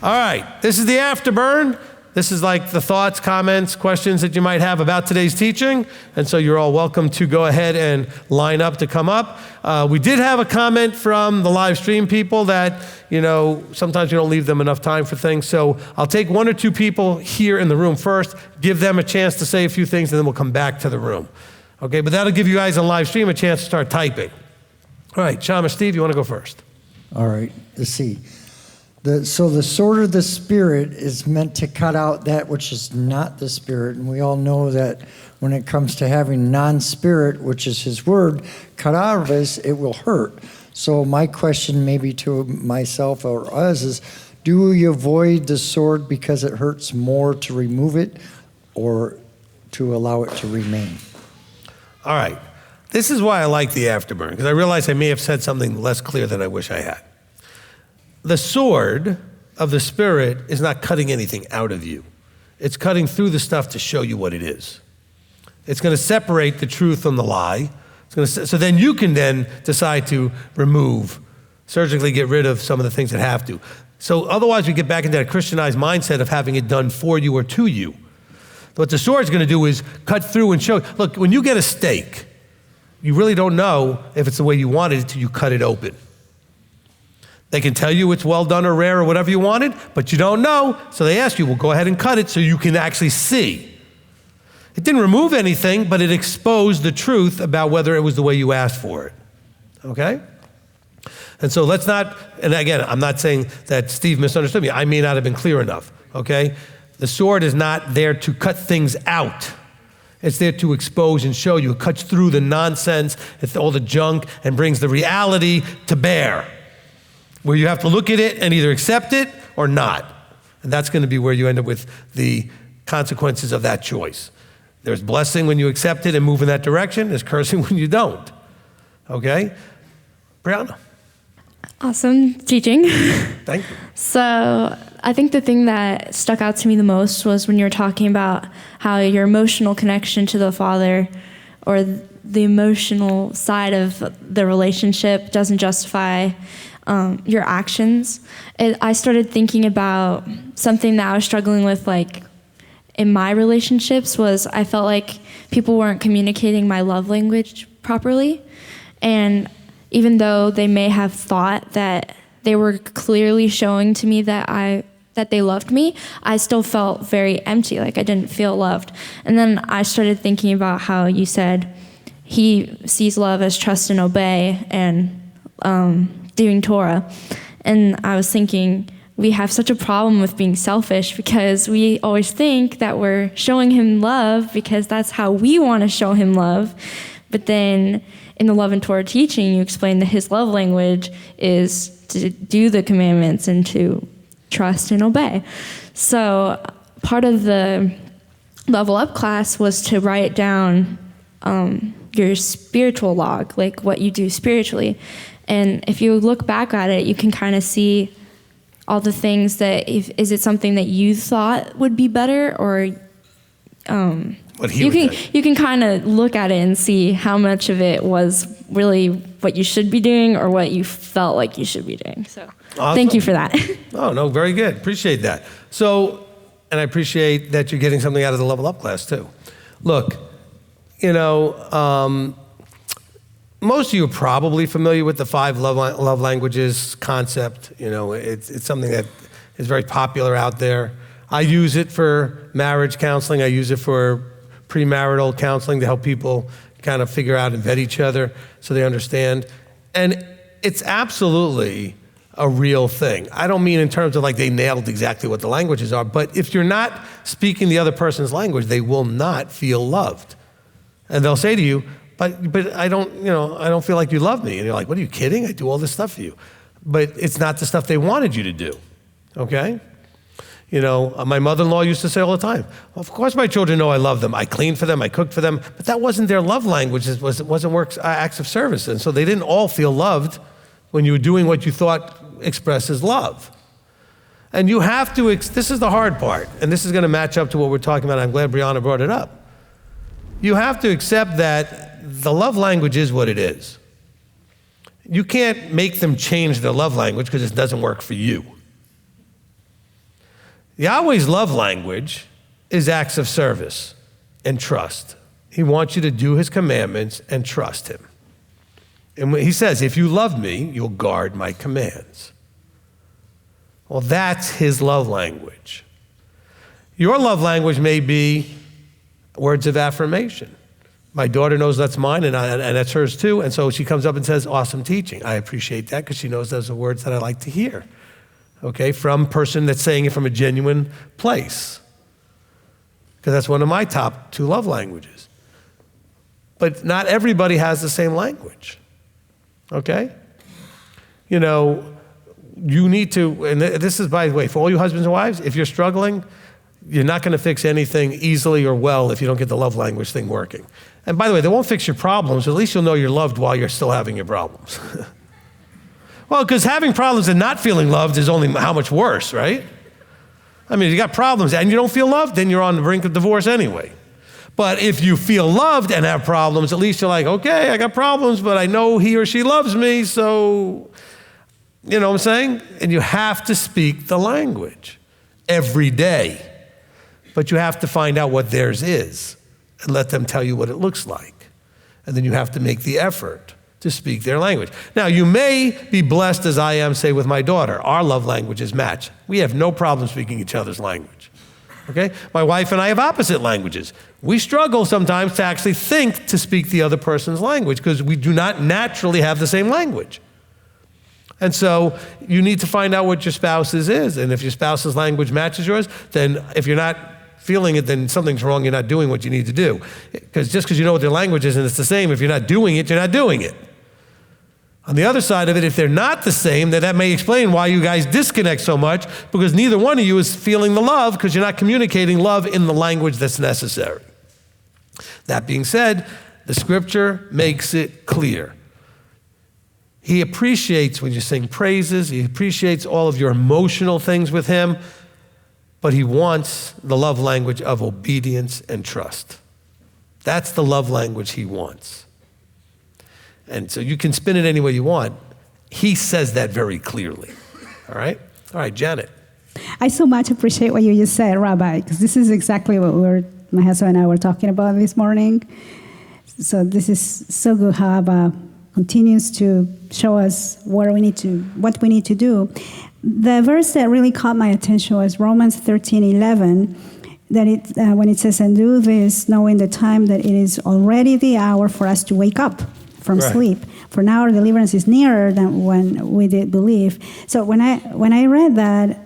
All right, this is the Afterburn. This is like the thoughts, comments, questions that you might have about today's teaching. And so you're all welcome to go ahead and line up to come up. We did have a comment from the live stream people that, sometimes you don't leave them enough time for things. So I'll take one or two people here in the room first, give them a chance to say a few things, and then we'll come back to the room. Okay, but that'll give you guys on live stream a chance to start typing. All right, Sean or Steve, you want to go first? All right, let's see. So the sword of the Spirit is meant to cut out that which is not the Spirit. And we all know that when it comes to having non-spirit, which is his word, cut out of us, it will hurt. So my question maybe to myself or us is, do we avoid the sword because it hurts more to remove it or to allow it to remain? All right. This is why I like the Afterburn, because I realize I may have said something less clear than I wish I had. The sword of the Spirit is not cutting anything out of you. It's cutting through the stuff to show you what it is. It's going to separate the truth from the lie. So then you can then decide to remove, surgically get rid of some of the things that have to. So otherwise we get back into that Christianized mindset of having it done for you or to you. What the sword's going to do is cut through and show. Look, when you get a steak, you really don't know if it's the way you wanted it until you cut it open. They can tell you it's well done or rare or whatever you wanted, but you don't know. So they ask you, well, go ahead and cut it so you can actually see. It didn't remove anything, but it exposed the truth about whether it was the way you asked for it. Okay? And so let's not, and again, I'm not saying that Steve misunderstood me. I may not have been clear enough. Okay? The sword is not there to cut things out. It's there to expose and show you. It cuts through the nonsense, it's all the junk, and brings the reality to bear, where you have to look at it and either accept it or not. And that's going to be where you end up with the consequences of that choice. There's blessing when you accept it and move in that direction. There's cursing when you don't. Okay? Brianna. Awesome teaching. Thank you. So I think the thing that stuck out to me the most was when you were talking about how your emotional connection to the Father, or the emotional side of the relationship, doesn't justify your actions. I started thinking about something that I was struggling with, like in my relationships, was I felt like people weren't communicating my love language properly. And even though they may have thought that they were clearly showing to me that they loved me, I still felt very empty, like I didn't feel loved. And then I started thinking about how you said he sees love as trust and obey, and doing Torah. And I was thinking, we have such a problem with being selfish because we always think that we're showing him love because that's how we want to show him love. But then in the Love and Torah teaching, you explain that his love language is to do the commandments and to trust and obey. So part of the Level Up class was to write down your spiritual log, like what you do spiritually. And if you look back at it, you can kind of see all the things that, is it something that you thought would be better, or you can kind of look at it and see how much of it was really what you should be doing or what you felt like you should be doing. So awesome. Thank you for that. Oh, no, very good. Appreciate that. So, and I appreciate that you're getting something out of the Level Up class too. Look, most of you are probably familiar with the 5 love languages concept. It's something that is very popular out there. I use it for marriage counseling. I use it for premarital counseling to help people kind of figure out and vet each other so they understand. And it's absolutely a real thing. I don't mean in terms of like they nailed exactly what the languages are, but if you're not speaking the other person's language, they will not feel loved. And they'll say to you, but I don't feel like you love me. And you're like, what, are you kidding? I do all this stuff for you. But it's not the stuff they wanted you to do, okay? My mother-in-law used to say all the time, well, of course my children know I love them. I cleaned for them, I cooked for them, but that wasn't their love language. It wasn't acts of service. And so they didn't all feel loved when you were doing what you thought expresses love. And you have to, this is the hard part, and this is gonna match up to what we're talking about. I'm glad Brianna brought it up. You have to accept that the love language is what it is. You can't make them change their love language because it doesn't work for you. Yahweh's love language is acts of service and trust. He wants you to do his commandments and trust him. And when he says, if you love me, you'll guard my commands. Well, that's his love language. Your love language may be words of affirmation. My daughter knows that's mine, and that's hers too, and so she comes up and says, awesome teaching. I appreciate that because she knows those are words that I like to hear, okay, from a person that's saying it from a genuine place. Because that's one of my top 2 love languages. But not everybody has the same language, okay? You know, you need to, and this is, by the way, for all you husbands and wives, if you're struggling, you're not going to fix anything easily or well if you don't get the love language thing working. And by the way, they won't fix your problems. At least you'll know you're loved while you're still having your problems. Well, because having problems and not feeling loved is only how much worse, right? I mean, if you got problems and you don't feel loved, then you're on the brink of divorce anyway. But if you feel loved and have problems, at least you're like, okay, I got problems, but I know he or she loves me, so, you know what I'm saying? And you have to speak the language every day. But you have to find out what theirs is and let them tell you what it looks like. And then you have to make the effort to speak their language. Now, you may be blessed as I am, say, with my daughter. Our love languages match. We have no problem speaking each other's language. Okay? My wife and I have opposite languages. We struggle sometimes to actually think to speak the other person's language because we do not naturally have the same language. And so you need to find out what your spouse's is. And if your spouse's language matches yours, then if you're not feeling it, then something's wrong. You're not doing what you need to do. Because just because you know what their language is and it's the same, if you're not doing it, you're not doing it. On the other side of it, if they're not the same, then that may explain why you guys disconnect so much, because neither one of you is feeling the love because you're not communicating love in the language that's necessary. That being said, the scripture makes it clear. He appreciates when you sing praises. He appreciates all of your emotional things with him. But he wants the love language of obedience and trust. That's the love language he wants. And so you can spin it any way you want. He says that very clearly. All right? All right, Janet. I so much appreciate what you just said, Rabbi, because this is exactly what my husband and I were talking about this morning. So this is so good how Abba continues to show us what we need to do. The verse that really caught my attention was Romans 13:11, that when it says, and do this, knowing the time that it is already the hour for us to wake up from sleep. For now our deliverance is nearer than when we did believe. So when I read that,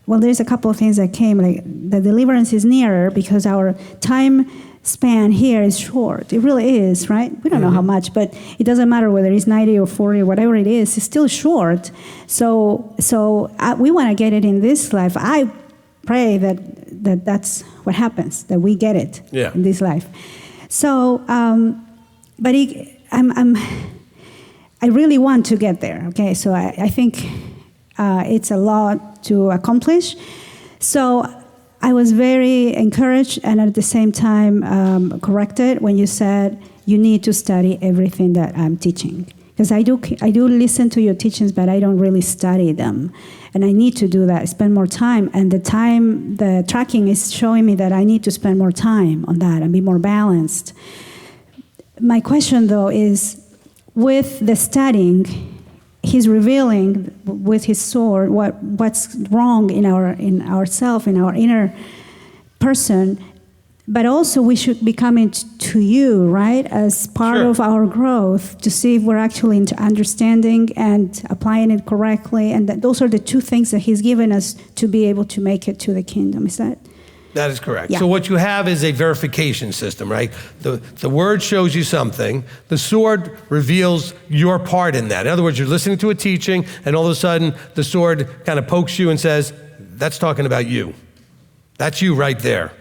well, there's a couple of things that came, like the deliverance is nearer because our time span here is short. It really is, right? We don't know how much, but it doesn't matter whether it's 90 or 40 or whatever it is, it's still short. So we want to get it in this life. I pray that's what happens, that we get it in this life. So, but I really want to get there, okay? So I think it's a lot to accomplish. So I was very encouraged and at the same time corrected when you said you need to study everything that I'm teaching. Because I do listen to your teachings, but I don't really study them. And I need to do that, spend more time. And the tracking is showing me that I need to spend more time on that and be more balanced. My question, though, is with the studying, he's revealing with his sword what's wrong in ourself, in our inner person. But also we should be coming to you, right, as part of our growth to see if we're actually into understanding and applying it correctly. And those are the two things that he's given us to be able to make it to the kingdom. Is that? That is correct. Yeah. So what you have is a verification system, right? The word shows you something. The sword reveals your part in that. In other words, you're listening to a teaching, and all of a sudden, the sword kind of pokes you and says, that's talking about you. That's you right there.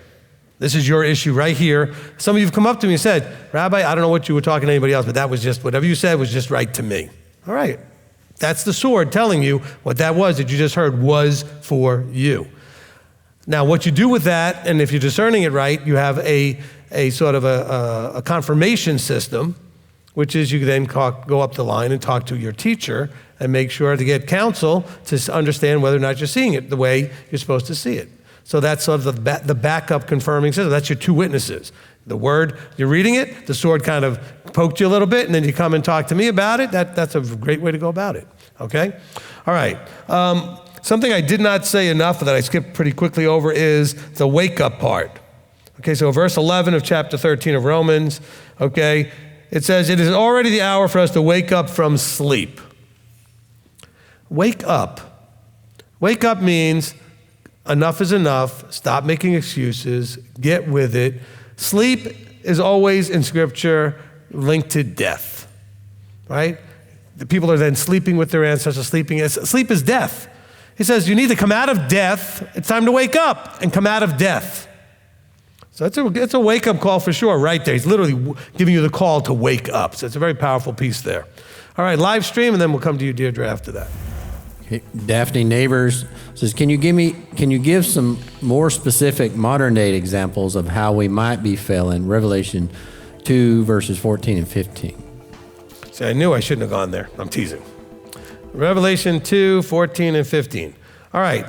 This is your issue right here. Some of you have come up to me and said, Rabbi, I don't know what you were talking to anybody else, but that was just, whatever you said was just right to me. All right. That's the sword telling you what that was that you just heard was for you. Now, what you do with that, and if you're discerning it right, you have a sort of a confirmation system, which is you then go up the line and talk to your teacher and make sure to get counsel to understand whether or not you're seeing it the way you're supposed to see it. So that's sort of the backup confirming system. That's your two witnesses. The word, you're reading it, the sword kind of poked you a little bit, and then you come and talk to me about it. That's a great way to go about it, okay? All right. Something I did not say enough that I skipped pretty quickly over is the wake-up part. Okay, so verse 11 of chapter 13 of Romans, okay, it says, it is already the hour for us to wake up from sleep. Wake up. Wake up means enough is enough, stop making excuses, get with it. Sleep is always in Scripture linked to death, right? The people are then sleeping with their ancestors, sleep is death. He says you need to come out of death, it's time to wake up and come out of death. So it's a wake-up call for sure right there. He's literally giving you the call to wake up. So it's a very powerful piece there. All right, live stream, and then we'll come to you, Deirdre, after that. Okay. Daphne Neighbors says, can you give some more specific modern-day examples of how we might be failing Revelation 2, verses 14 and 15? See, I knew I shouldn't have gone there. I'm teasing. Revelation 2, 14 and 15. All right.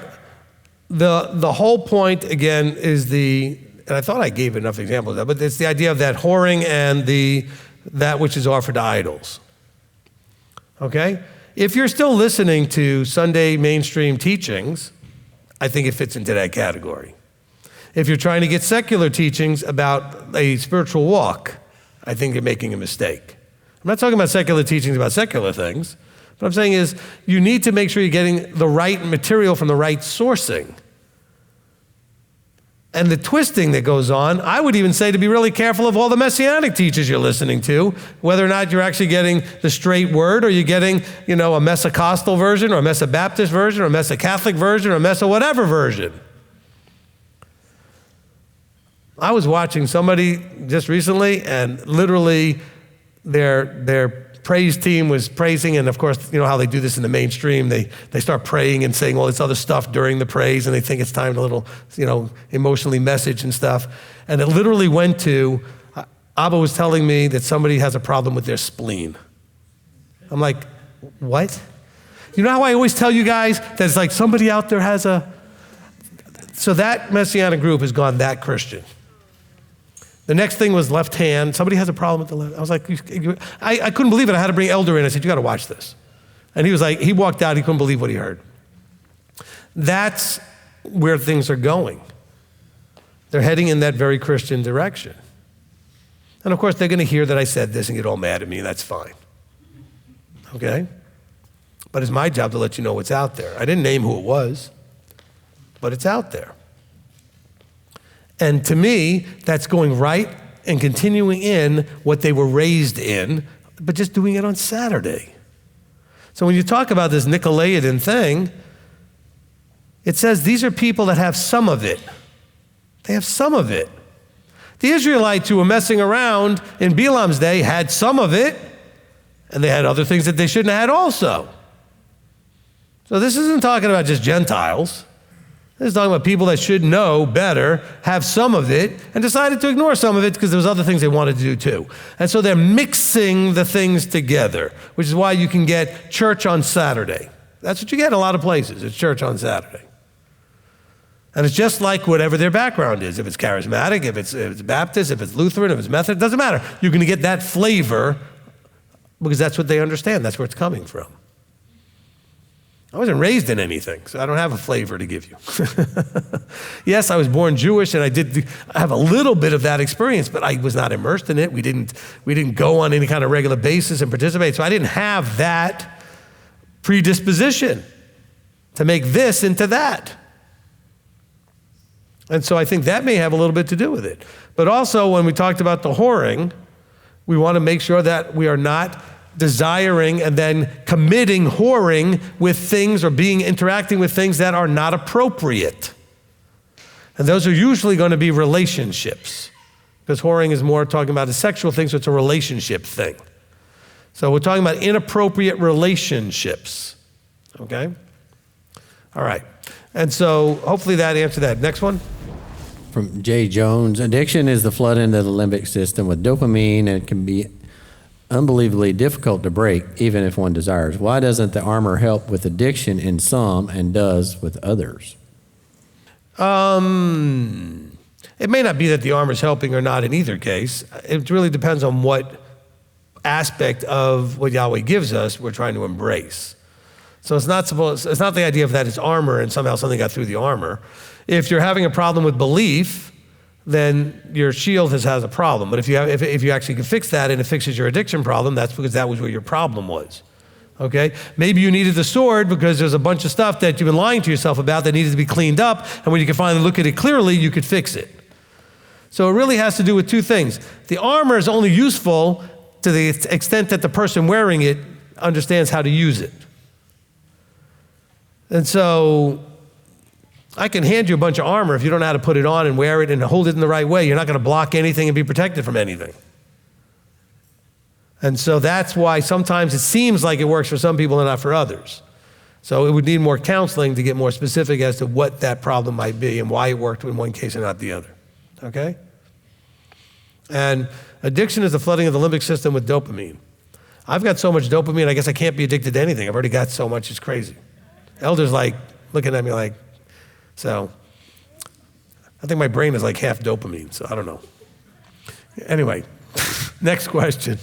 The whole point, again, is and I thought I gave enough examples of that, but it's the idea of that whoring and that which is offered to idols. Okay? If you're still listening to Sunday mainstream teachings, I think it fits into that category. If you're trying to get secular teachings about a spiritual walk, I think you're making a mistake. I'm not talking about secular teachings about secular things. What I'm saying is you need to make sure you're getting the right material from the right sourcing. And the twisting that goes on, I would even say to be really careful of all the Messianic teachers you're listening to, whether or not you're actually getting the straight word or you're getting, a Messicostal version or a Messabaptist version or a Messicatholic version or a Messa whatever version. I was watching somebody just recently and literally their praise team was praising, and of course, you know how they do this in the mainstream. They start praying and saying all this other stuff during the praise, and they think it's time to little, emotionally message and stuff. And it literally went to, Abba was telling me that somebody has a problem with their spleen. I'm like, what? You know how I always tell you guys that it's like somebody out there has so that Messianic group has gone that Christian. The next thing was left hand. Somebody has a problem with the left. I was like, I couldn't believe it. I had to bring Elder in. I said, you got to watch this. And he was like, he walked out. He couldn't believe what he heard. That's where things are going. They're heading in that very Christian direction. And of course, they're going to hear that I said this and get all mad at me. That's fine. Okay? But it's my job to let you know what's out there. I didn't name who it was, but it's out there. And to me, that's going right and continuing in what they were raised in, but just doing it on Saturday. So when you talk about this Nicolaitan thing, it says these are people that have some of it. They have some of it. The Israelites who were messing around in Balaam's day had some of it, and they had other things that they shouldn't have had also. So this isn't talking about just Gentiles. This is talking about people that should know better, have some of it, and decided to ignore some of it because there was other things they wanted to do too. And so they're mixing the things together, which is why you can get church on Saturday. That's what you get in a lot of places. It's church on Saturday. And it's just like whatever their background is. If it's charismatic, if it's Baptist, if it's Lutheran, if it's Methodist, it doesn't matter. You're going to get that flavor because that's what they understand. That's where it's coming from. I wasn't raised in anything, so I don't have a flavor to give you. Yes, I was born Jewish, and I have a little bit of that experience, but I was not immersed in it. We didn't go on any kind of regular basis and participate, so I didn't have that predisposition to make this into that. And so I think that may have a little bit to do with it. But also, when we talked about the whoring, we want to make sure that we are not desiring and then committing whoring with things or interacting with things that are not appropriate. And those are usually going to be relationships, because whoring is more talking about a sexual thing, so it's a relationship thing. So we're talking about inappropriate relationships, okay? All right. And so hopefully that answered that. Next one. From Jay Jones, addiction is the flooding of the limbic system with dopamine, and it can be unbelievably difficult to break, even if one desires. Why doesn't the armor help with addiction in some and does with others? It may not be that the armor is helping or not in either case. It really depends on what aspect of what Yahweh gives us we're trying to embrace. So it's not the idea of that it's armor and somehow something got through the armor. If you're having a problem with belief, then your shield has a problem. But if you actually can fix that and it fixes your addiction problem, that's because that was where your problem was. Okay? Maybe you needed the sword because there's a bunch of stuff that you've been lying to yourself about that needed to be cleaned up, and when you can finally look at it clearly, you could fix it. So it really has to do with two things. The armor is only useful to the extent that the person wearing it understands how to use it. And so I can hand you a bunch of armor. If you don't know how to put it on and wear it and hold it in the right way, you're not going to block anything and be protected from anything. And so that's why sometimes it seems like it works for some people and not for others. So it would need more counseling to get more specific as to what that problem might be and why it worked in one case and not the other. Okay? And addiction is the flooding of the limbic system with dopamine. I've got so much dopamine, I guess I can't be addicted to anything. I've already got so much, it's crazy. Elders like looking at me like, so I think my brain is like half dopamine, so I don't know. Anyway, next question.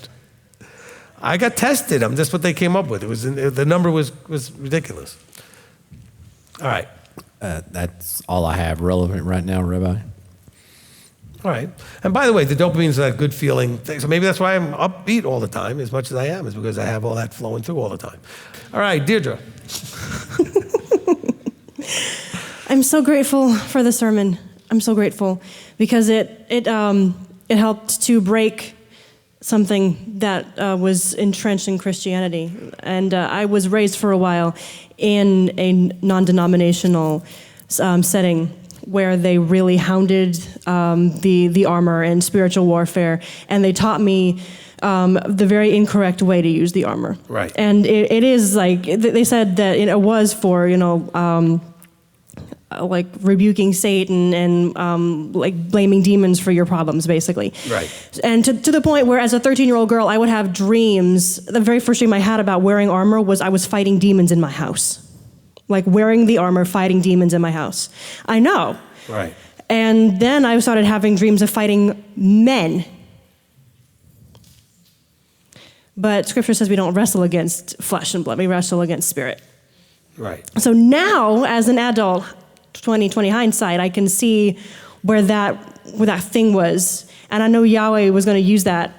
I got tested. That's what they came up with. The number was ridiculous. All right. That's all I have relevant right now, Rabbi. All right. And by the way, the dopamine is that good feeling thing. So maybe that's why I'm upbeat all the time as much as I am, is because I have all that flowing through all the time. All right, Deirdre. I'm so grateful for the sermon. I'm so grateful because it helped to break something that was entrenched in Christianity. And I was raised for a while in a non-denominational setting where they really hounded the armor and spiritual warfare, and they taught me the very incorrect way to use the armor. Right. And it is like, they said that it was for, like rebuking Satan and like blaming demons for your problems, basically. Right. And to the point where as a 13-year-old girl, I would have dreams. The very first dream I had about wearing armor was I was fighting demons in my house. Like wearing the armor, fighting demons in my house. I know. Right. And then I started having dreams of fighting men. But Scripture says we don't wrestle against flesh and blood. We wrestle against spirit. Right. So now, as an adult, 20/20 hindsight, I can see where that thing was. And I know Yahweh was going to use that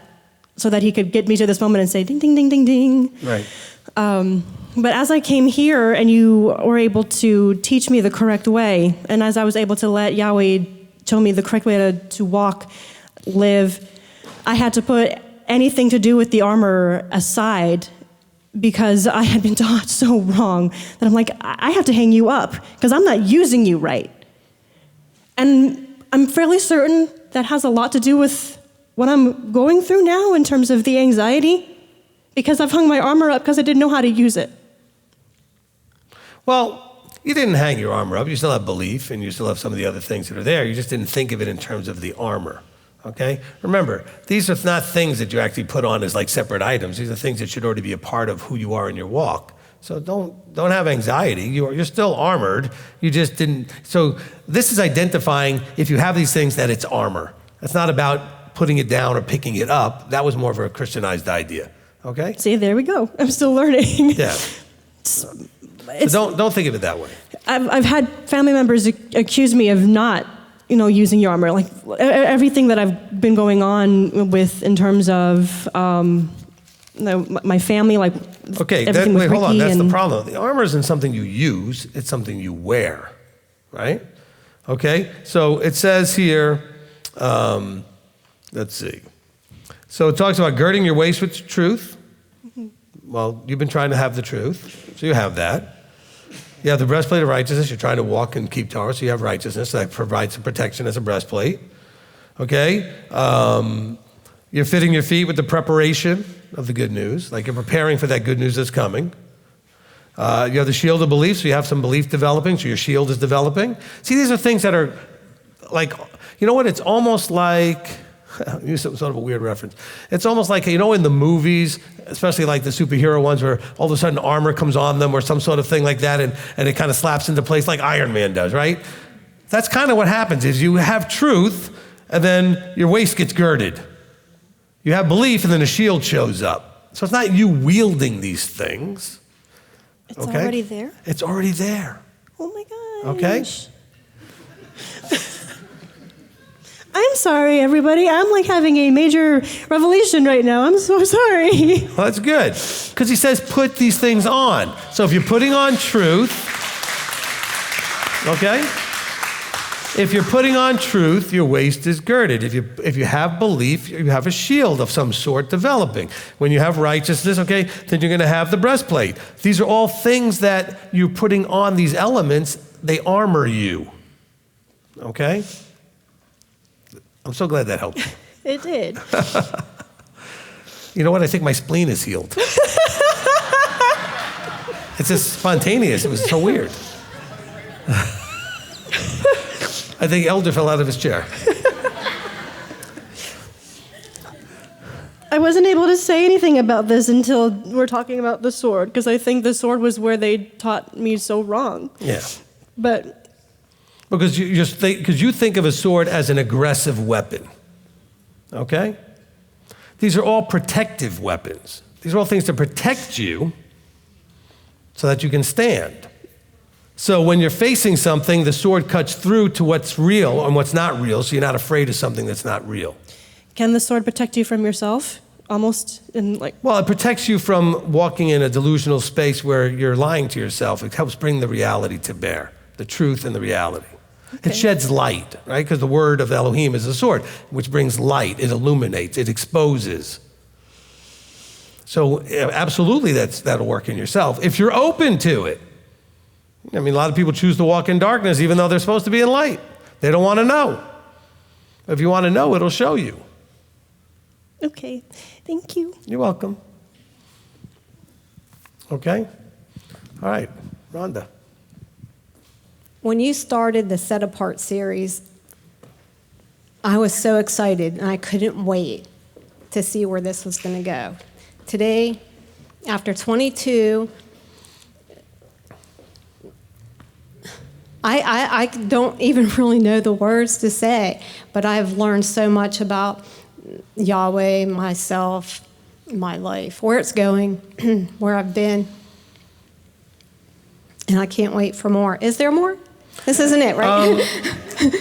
so that he could get me to this moment and say, ding, ding, ding, ding, ding. Right. But as I came here and you were able to teach me the correct way, and as I was able to let Yahweh show me the correct way to walk, live, I had to put anything to do with the armor aside because I had been taught so wrong that I'm like, I have to hang you up because I'm not using you right. And I'm fairly certain that has a lot to do with what I'm going through now in terms of the anxiety, because I've hung my armor up because I didn't know how to use it. Well, you didn't hang your armor up. You still have belief, and you still have some of the other things that are there. You just didn't think of it in terms of the armor, okay? Remember, these are not things that you actually put on as like separate items. These are things that should already be a part of who you are in your walk. So don't have anxiety. You're still armored. You just didn't. So this is identifying, if you have these things, that it's armor. It's not about putting it down or picking it up. That was more of a Christianized idea, okay? See, there we go. I'm still learning. Yeah. So don't think of it that way. I've had family members accuse me of not, using your armor. Like everything that I've been going on with in terms of my family, like okay. Wait, hold on. That's the problem. The armor isn't something you use; it's something you wear, right? Okay. So it says here. Let's see. So it talks about girding your waist with truth. Well, you've been trying to have the truth, so you have that. You have the breastplate of righteousness. You're trying to walk and keep Torah, so you have righteousness. That provides some protection as a breastplate. Okay? You're fitting your feet with the preparation of the good news, like you're preparing for that good news that's coming. You have the shield of belief, so you have some belief developing, so your shield is developing. See, these are things that are like, you know what? It's almost like, I'll use some sort of a weird reference. It's almost like, in the movies, especially like the superhero ones where all of a sudden armor comes on them or some sort of thing like that and it kind of slaps into place like Iron Man does, right? That's kind of what happens is you have truth, and then your waist gets girded. You have belief, and then a shield shows up. So it's not you wielding these things. It's already there? It's already there. Oh my gosh. Okay? I'm sorry, everybody. I'm like having a major revelation right now. I'm so sorry. Well, that's good. Because he says put these things on. So if you're putting on truth, okay? If you're putting on truth, your waist is girded. If you have belief, you have a shield of some sort developing. When you have righteousness, okay, then you're going to have the breastplate. These are all things that you're putting on these elements. They armor you. Okay? I'm so glad that helped you. It did. You know what? I think my spleen is healed. It's just spontaneous. It was so weird. I think Elder fell out of his chair. I wasn't able to say anything about this until we're talking about the sword, because I think the sword was where they taught me so wrong. Yeah. But Because you think of a sword as an aggressive weapon, okay? These are all protective weapons. These are all things to protect you so that you can stand. So when you're facing something, the sword cuts through to what's real and what's not real, so you're not afraid of something that's not real. can the sword protect you from yourself? Almost in like... Well, it protects you from walking in a delusional space where you're lying to yourself. It helps bring the reality to bear, the truth and the reality. Okay. It sheds light, right? Because the word of Elohim is a sword, which brings light. It illuminates. It exposes. So absolutely that'll work in yourself if you're open to it. I mean, a lot of people choose to walk in darkness even though they're supposed to be in light. They don't want to know. If you want to know, it'll show you. Okay, thank you. You're welcome. Okay? All right, Rhonda. When you started the Set Apart series, I was so excited and I couldn't wait to see where this was going to go. Today, after 22, I don't even really know the words to say, but I've learned so much about Yahweh, myself, my life, where it's going, where I've been, and I can't wait for more. Is there more? This isn't it, right?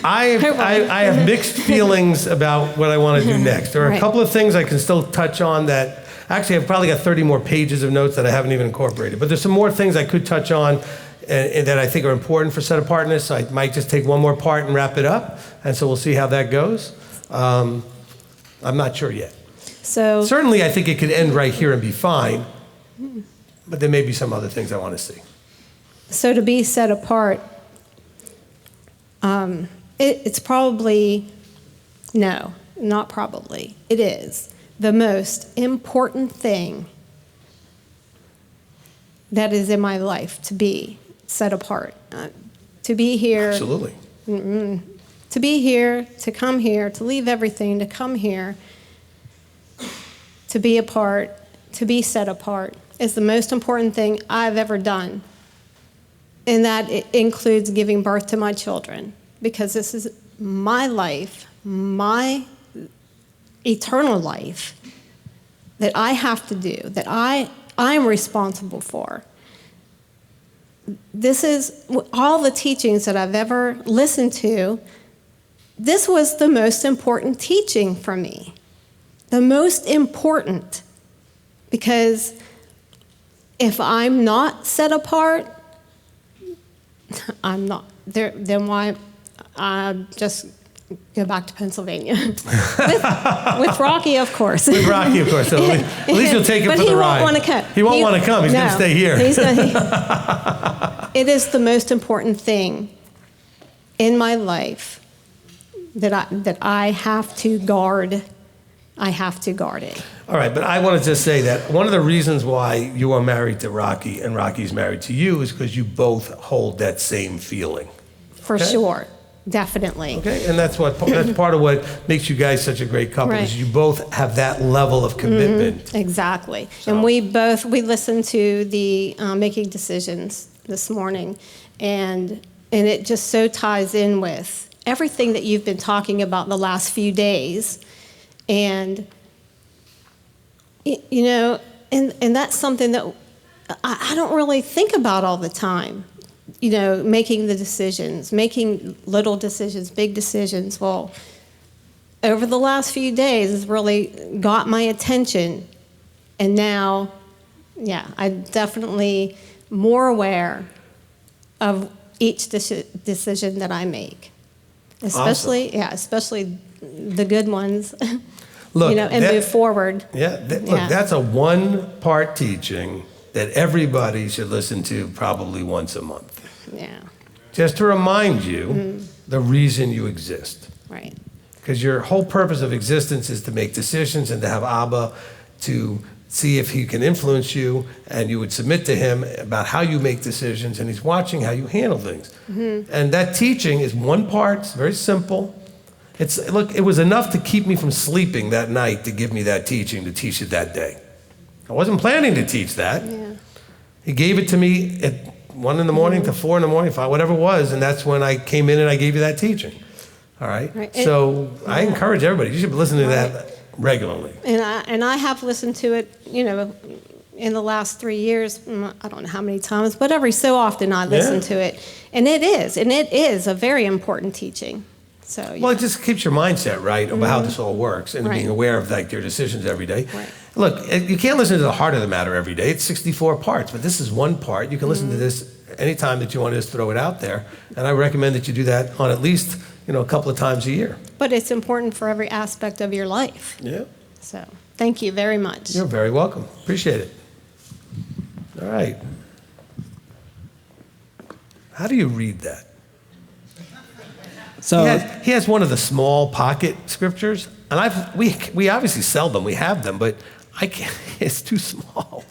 I have mixed feelings about what I want to do next. There are a couple of things I can still touch on that, actually I've probably got 30 more pages of notes that I haven't even incorporated, but there's some more things I could touch on and that I think are important for set apartness. So I might just take one more part and wrap it up, and so we'll see how that goes. I'm not sure yet. So certainly I think it could end right here and be fine, but there may be some other things I want to see. So to be set apart, it's probably, no, not probably, it is the most important thing that is in my life, to be set apart, to be here. Absolutely. To be here, to come here, to leave everything, to come here, to be apart, to be set apart is the most important thing I've ever done. And that it includes giving birth to my children, because this is my life, my eternal life that I have to do, that I'm responsible for. This is all the teachings that I've ever listened to. This was the most important teaching for me. The most important. Because if I'm not set apart, I'm not. Then why just go back to Pennsylvania? with Rocky, of course. With Rocky, of course. So at least you'll take him for the ride. But he won't want to come. He won't want to come. He's going to stay here. It is the most important thing in my life that I have to guard. I have to guard it. All right, but I wanted to say that one of the reasons why you are married to Rocky and Rocky's married to you is because you both hold that same feeling. For sure, definitely. Okay, and that's part of what makes you guys such a great couple, Right. is you both have that level of commitment. Exactly. So. And we listened to the Making Decisions this morning, and And it just so ties in with everything that you've been talking about the last few days. And, you know, and that's something that I don't really think about all the time. You know, making the decisions, making little decisions, big decisions. Well, over the last few days, it's really got my attention. And now, yeah, I'm definitely more aware of each decision that I make. Especially, Awesome. Yeah, especially the good ones. Look, you know, and move forward. Look, that's a one-part teaching that everybody should listen to probably once a month. Yeah. Just to remind you the reason you exist. Right. Because your whole purpose of existence is to make decisions and to have Abba to see if he can influence you, and you would submit to him about how you make decisions, and he's watching how you handle things. And that teaching is one part, it's very simple. Look, it was enough to keep me from sleeping that night to give me that teaching, to teach it that day. I wasn't planning to teach that. Yeah. He gave it to me at 1 in the morning to 4 in the morning, 5, whatever it was, and that's when I came in and I gave you that teaching. All right? So I encourage everybody, you should be listening to that regularly. And I have listened to it, you know, in the last 3 years, I don't know how many times, but every so often I listen to it. And it is a very important teaching. So, yeah. Well, it just keeps your mindset right about how this all works and being aware of like your decisions every day. Right. Look, you can't listen to the heart of the matter every day. It's 64 parts, but this is one part. You can listen to this anytime that you want to just throw it out there. And I recommend that you do that on at least, you know, a couple of times a year. But it's important for every aspect of your life. Yeah. So thank you very much. You're very welcome. Appreciate it. All right. How do you read that? So he has one of the small pocket scriptures, and we obviously sell them. We have them, but I can't, it's too small.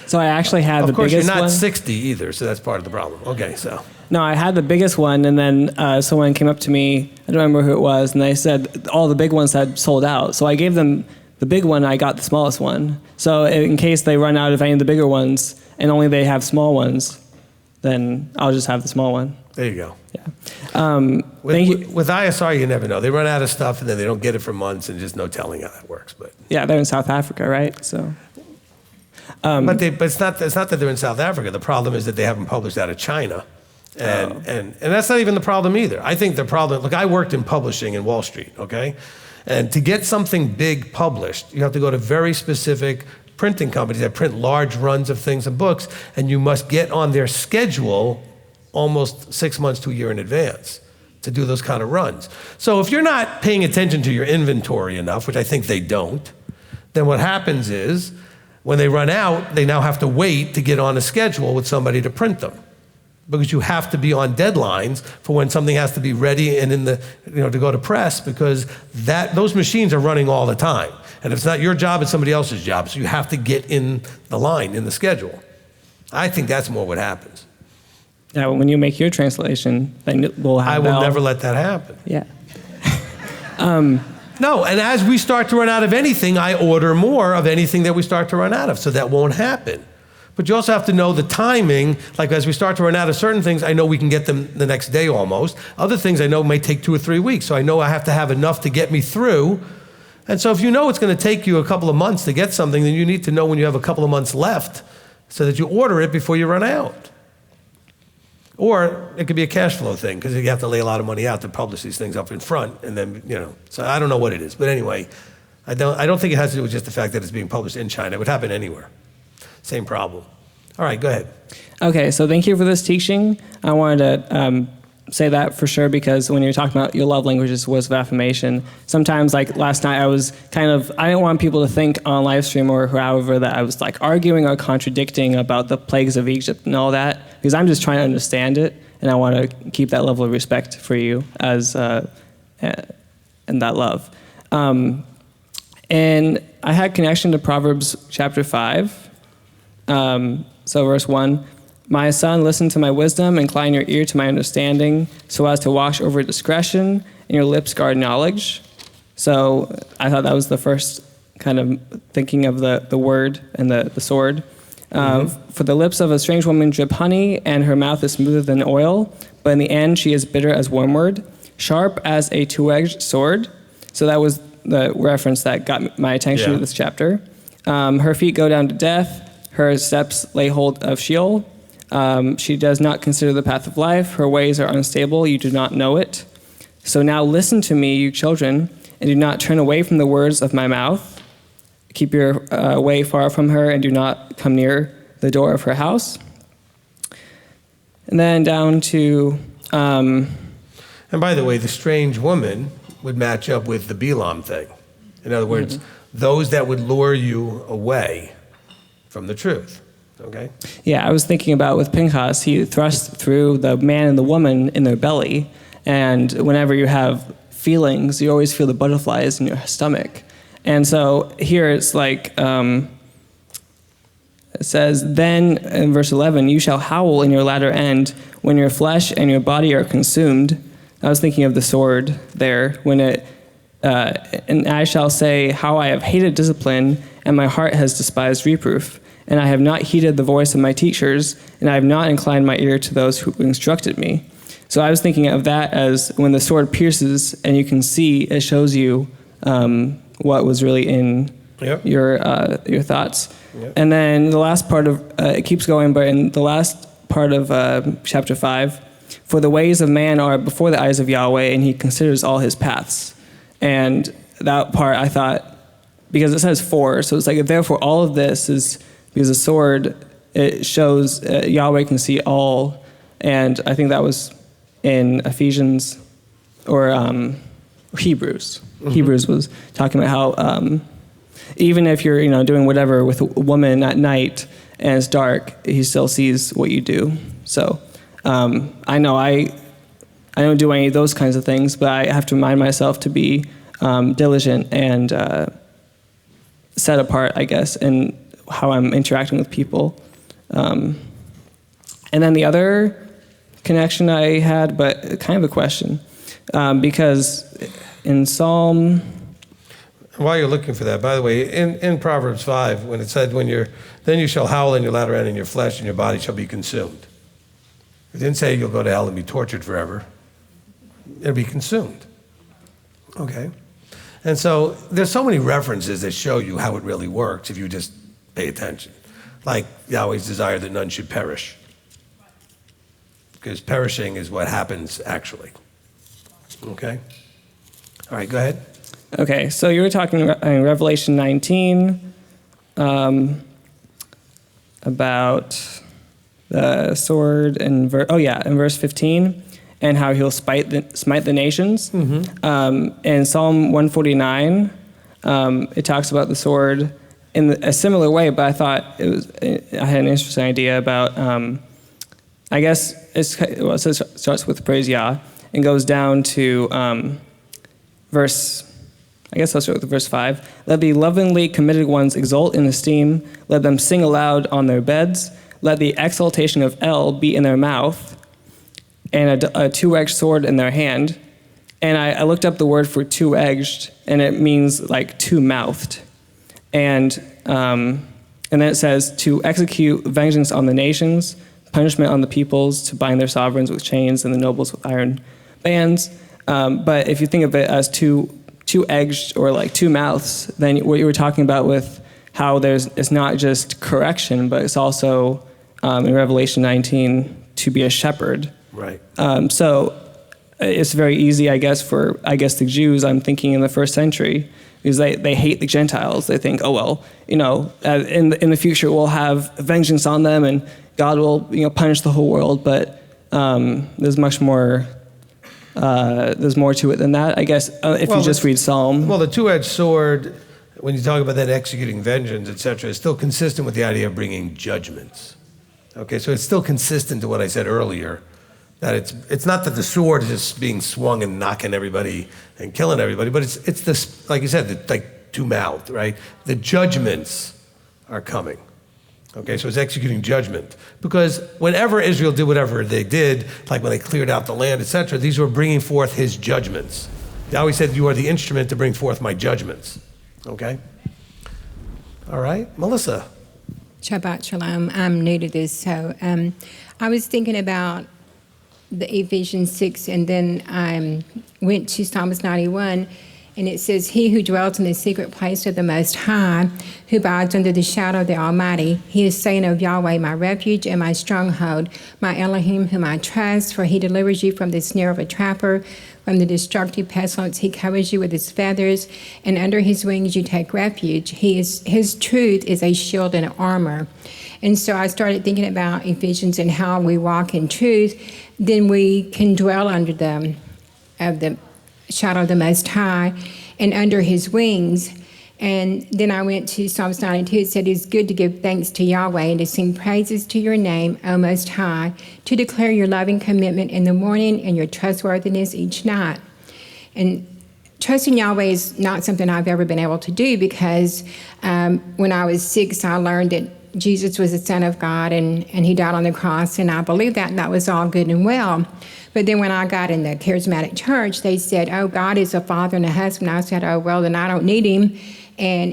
So I actually had the biggest one. Of course, you're not 60 either, so that's part of the problem. Okay, so. No, I had the biggest one, and then someone came up to me, I don't remember who it was, and they said all the big ones had sold out. So I gave them the big one, and I got the smallest one. So in case they run out of any of the bigger ones, and only they have small ones, then I'll just have the small one. There you go. Yeah. With ISR, you never know. They run out of stuff, and then they don't get it for months, and just no telling how that works. But yeah, they're in South Africa, right? So. But it's not that they're in South Africa. The problem is that they haven't published out of China. And that's not even the problem either. I think the problem, look, I worked in publishing in Wall Street, okay? And to get something big published, you have to go to very specific printing companies that print large runs of things and books, and you must get on their schedule almost 6 months to a year in advance to do those kind of runs. So if you're not paying attention to your inventory enough, which I think they don't, then what happens is when they run out, they now have to wait to get on a schedule with somebody to print them. Because you have to be on deadlines for when something has to be ready and to go to press, because those machines are running all the time. And if it's not your job, it's somebody else's job. So you have to get in the line, in the schedule. I think that's more what happens. Yeah, well, when you make your translation, then we'll have. I will never let that happen. Yeah. No, and as we start to run out of anything, I order more of anything that we start to run out of, so that won't happen. But you also have to know the timing. Like as we start to run out of certain things, I know we can get them the next day almost. Other things I know may take 2 or 3 weeks, so I know I have to have enough to get me through. And so if you know it's going to take you a couple of months to get something, then you need to know when you have a couple of months left so that you order it before you run out. Or it could be a cash flow thing, because you have to lay a lot of money out to publish these things up in front, and then, so I don't know what it is. But anyway, I don't think it has to do with just the fact that it's being published in China. It would happen anywhere. Same problem. All right, go ahead. Okay, so thank you for this teaching. I wanted to say that for sure, because when you're talking about your love languages, words of affirmation, sometimes like last night I didn't want people to think on live stream or however that I was like arguing or contradicting about the plagues of Egypt and all that, because I'm just trying to understand it, and I want to keep that level of respect for you as and that love. And I had connection to Proverbs chapter 5. So verse 1, my son, listen to my wisdom, incline your ear to my understanding, so as to watch over discretion, and your lips guard knowledge. So I thought that was the first kind of thinking of the word and the sword. For the lips of a strange woman drip honey, and her mouth is smoother than oil, but but in the end she is bitter as wormwood, sharp as a two-edged sword. So that was the reference that got my attention to this chapter. Her feet go down to death. Her steps lay hold of Sheol. She does not consider the path of life. Her ways are unstable. You do not know it. So now listen to me, you children, and do not turn away from the words of my mouth. Keep your way far from her and do not come near the door of her house. And then down to... and by the way, the strange woman would match up with the Balaam thing. In other words, those that would lure you away from the truth. Okay? Yeah, I was thinking about with Pinchas, he thrust through the man and the woman in their belly, and whenever you have feelings, you always feel the butterflies in your stomach. And so here it's like, it says, then in verse 11, you shall howl in your latter end when your flesh and your body are consumed. I was thinking of the sword there, when and I shall say, how I have hated discipline, and my heart has despised reproof. And I have not heeded the voice of my teachers, and I have not inclined my ear to those who instructed me. So I was thinking of that as when the sword pierces, and you can see, it shows you what was really in your thoughts. Yep. And then the last part of, it keeps going, but in the last part of chapter 5, for the ways of man are before the eyes of Yahweh, and he considers all his paths. And that part I thought, because it says for, so it's like, therefore all of this is, because the sword, it shows Yahweh can see all. And I think that was in Ephesians or Hebrews. Mm-hmm. Hebrews was talking about how even if you're doing whatever with a woman at night and it's dark, he still sees what you do. So I know I don't do any of those kinds of things, but I have to remind myself to be diligent and set apart, I guess, in how I'm interacting with people. And then the other connection I had, but kind of a question, because in Psalm... While you're looking for that, by the way, in Proverbs 5, when it said, then you shall howl in your latter end, and your flesh and your body shall be consumed. It didn't say you'll go to hell and be tortured forever. It'll be consumed. Okay? And so there's so many references that show you how it really works if you just pay attention. Like Yahweh's desire that none should perish. Because perishing is what happens actually. Okay? All right, go ahead. Okay, so you were talking in Revelation 19 about the sword in verse 15, and how he'll smite the nations. Mm-hmm. In Psalm 149, it talks about the sword in a similar way, but I thought I had an interesting idea about, I guess it starts with praise Yah and goes down to verse 5. Let the lovingly committed ones exult in esteem. Let them sing aloud on their beds. Let the exaltation of El be in their mouth, and a two-edged sword in their hand. And I looked up the word for two-edged, and it means like two-mouthed. And then it says to execute vengeance on the nations, punishment on the peoples, to bind their sovereigns with chains and the nobles with iron bands. But if you think of it as two-edged or like two mouths, then what you were talking about with how it's not just correction, but it's also in Revelation 19 to be a shepherd. Right. So it's very easy, I guess, for the Jews, I'm thinking in the first century, because they hate the Gentiles. They think, oh well, in the future we'll have vengeance on them and God will punish the whole world. But there's much more. There's more to it than that, I guess. If you just read Psalm. Well, the two-edged sword, when you talk about that executing vengeance, etc., is still consistent with the idea of bringing judgments. Okay, so it's still consistent to what I said earlier, that it's not that the sword is just being swung and knocking everybody and killing everybody, but it's this, like you said, like two-mouthed, right? The judgments are coming. Okay, so it's executing judgment. Because whenever Israel did whatever they did, like when they cleared out the land, etc., these were bringing forth his judgments. Yahweh said, you are the instrument to bring forth my judgments. Okay? All right, Melissa. Shabbat Shalom. I'm new to this, so I was thinking about the Ephesians 6, and then I went to Psalms 91, and it says, "He who dwells in the secret place of the Most High, who abides under the shadow of the Almighty, he is saying of Yahweh, my refuge and my stronghold, my Elohim whom I trust, for he delivers you from the snare of a trapper, from the destructive pestilence. He covers you with his feathers, and under his wings you take refuge. His truth is a shield and armor." And so I started thinking about Ephesians and how we walk in truth, then we can dwell under the shadow of the Most High and under his wings. And then I went to Psalms 92. It said, "It is good to give thanks to Yahweh and to sing praises to your name, O Most High, to declare your loving commitment in the morning and your trustworthiness each night." And trusting Yahweh is not something I've ever been able to do because when I was 6, I learned that Jesus was the Son of God and he died on the cross, and I believed that, and that was all good and well. But then when I got in the charismatic church, they said, "Oh, God is a father and a husband." I said, "Oh, well, then I don't need him." And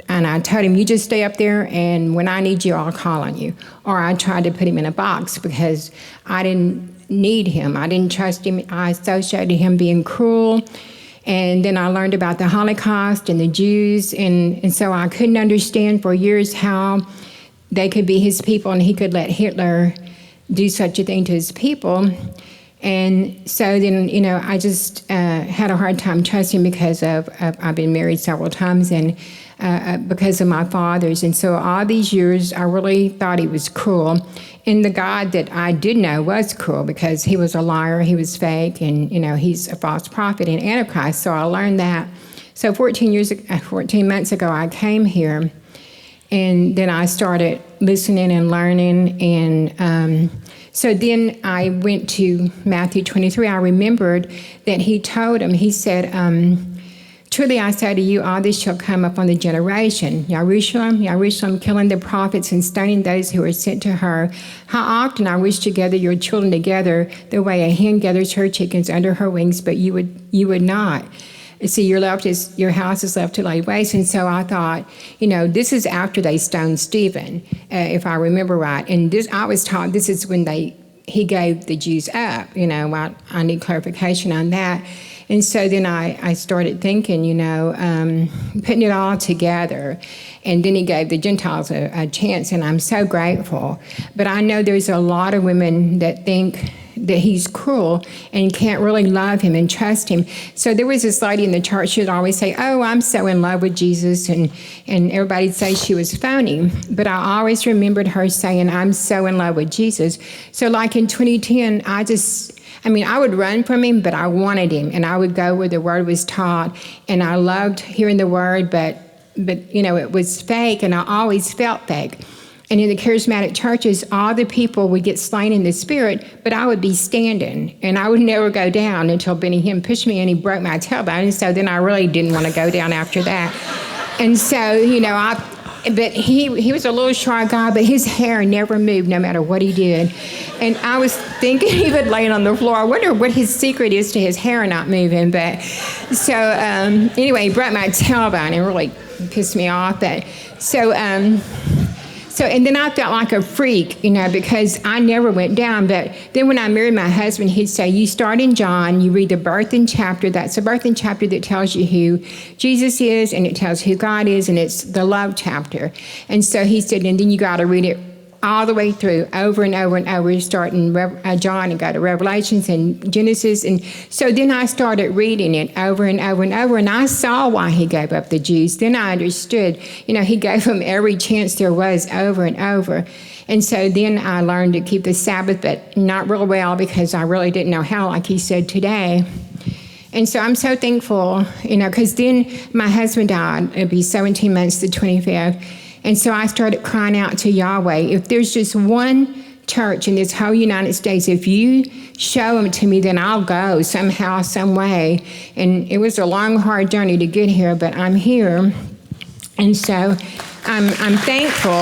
I told him, "You just stay up there, and when I need you, I'll call on you." Or I tried to put him in a box because I didn't need him. I didn't trust him. I associated him being cruel. And then I learned about the Holocaust and the Jews, and so I couldn't understand for years how they could be his people and he could let Hitler do such a thing to his people. And so then, I just had a hard time trusting because I've been married several times and because of my father's. And so all these years, I really thought he was cruel. And the God that I did know was cruel because he was a liar, he was fake, and, he's a false prophet and Antichrist. So I learned that. So 14 months ago, I came here, and then I started listening and learning, and so then I went to Matthew 23. I remembered that he told him, he said, "Truly I say to you, all this shall come upon the generation. Jerusalem, Jerusalem, killing the prophets and stoning those who are sent to her. How often I wish to gather your children together the way a hen gathers her chickens under her wings, but you would not. See, your house is left to lay waste." And so I thought, this is after they stoned Stephen, if I remember right. And I was taught this is when he gave the Jews up. I need clarification on that. And so then I started thinking, putting it all together. And then he gave the Gentiles a chance, and I'm so grateful. But I know there's a lot of women that think that he's cruel and can't really love him and trust him. So there was this lady in the church, she would always say, "Oh, I'm so in love with Jesus," and everybody'd say she was phony. But I always remembered her saying, "I'm so in love with Jesus." So like in 2010, I would run from him, but I wanted him, and I would go where the word was taught, and I loved hearing the word, but it was fake, and I always felt fake. And in the charismatic churches, all the people would get slain in the spirit, but I would be standing, and I would never go down until Benny Hinn pushed me, and he broke my tailbone, and so then I really didn't want to go down after that. And so, but he was a little shy guy, but his hair never moved no matter what he did. And I was thinking he would lay on the floor. I wonder what his secret is to his hair not moving. But so anyway, he broke my tailbone and really pissed me off. So, and then I felt like a freak, because I never went down. But then when I married my husband, he'd say, "You start in John, you read the birthing chapter. That's the birthing chapter that tells you who Jesus is, and it tells who God is, and it's the love chapter." And so he said, and then you got to read it all the way through, over and over and over, starting John and go to Revelations and Genesis. And so then I started reading it over and over and over, and I saw why he gave up the Jews. Then I understood, he gave them every chance there was over and over. And so then I learned to keep the Sabbath, but not real well because I really didn't know how, like he said today. And so I'm so thankful, because then my husband died. It'd be 17 months, the 25th. And so I started crying out to Yahweh, if there's just one church in this whole United States, if you show them to me, then I'll go somehow, some way. And it was a long, hard journey to get here, but I'm here. And so I'm thankful.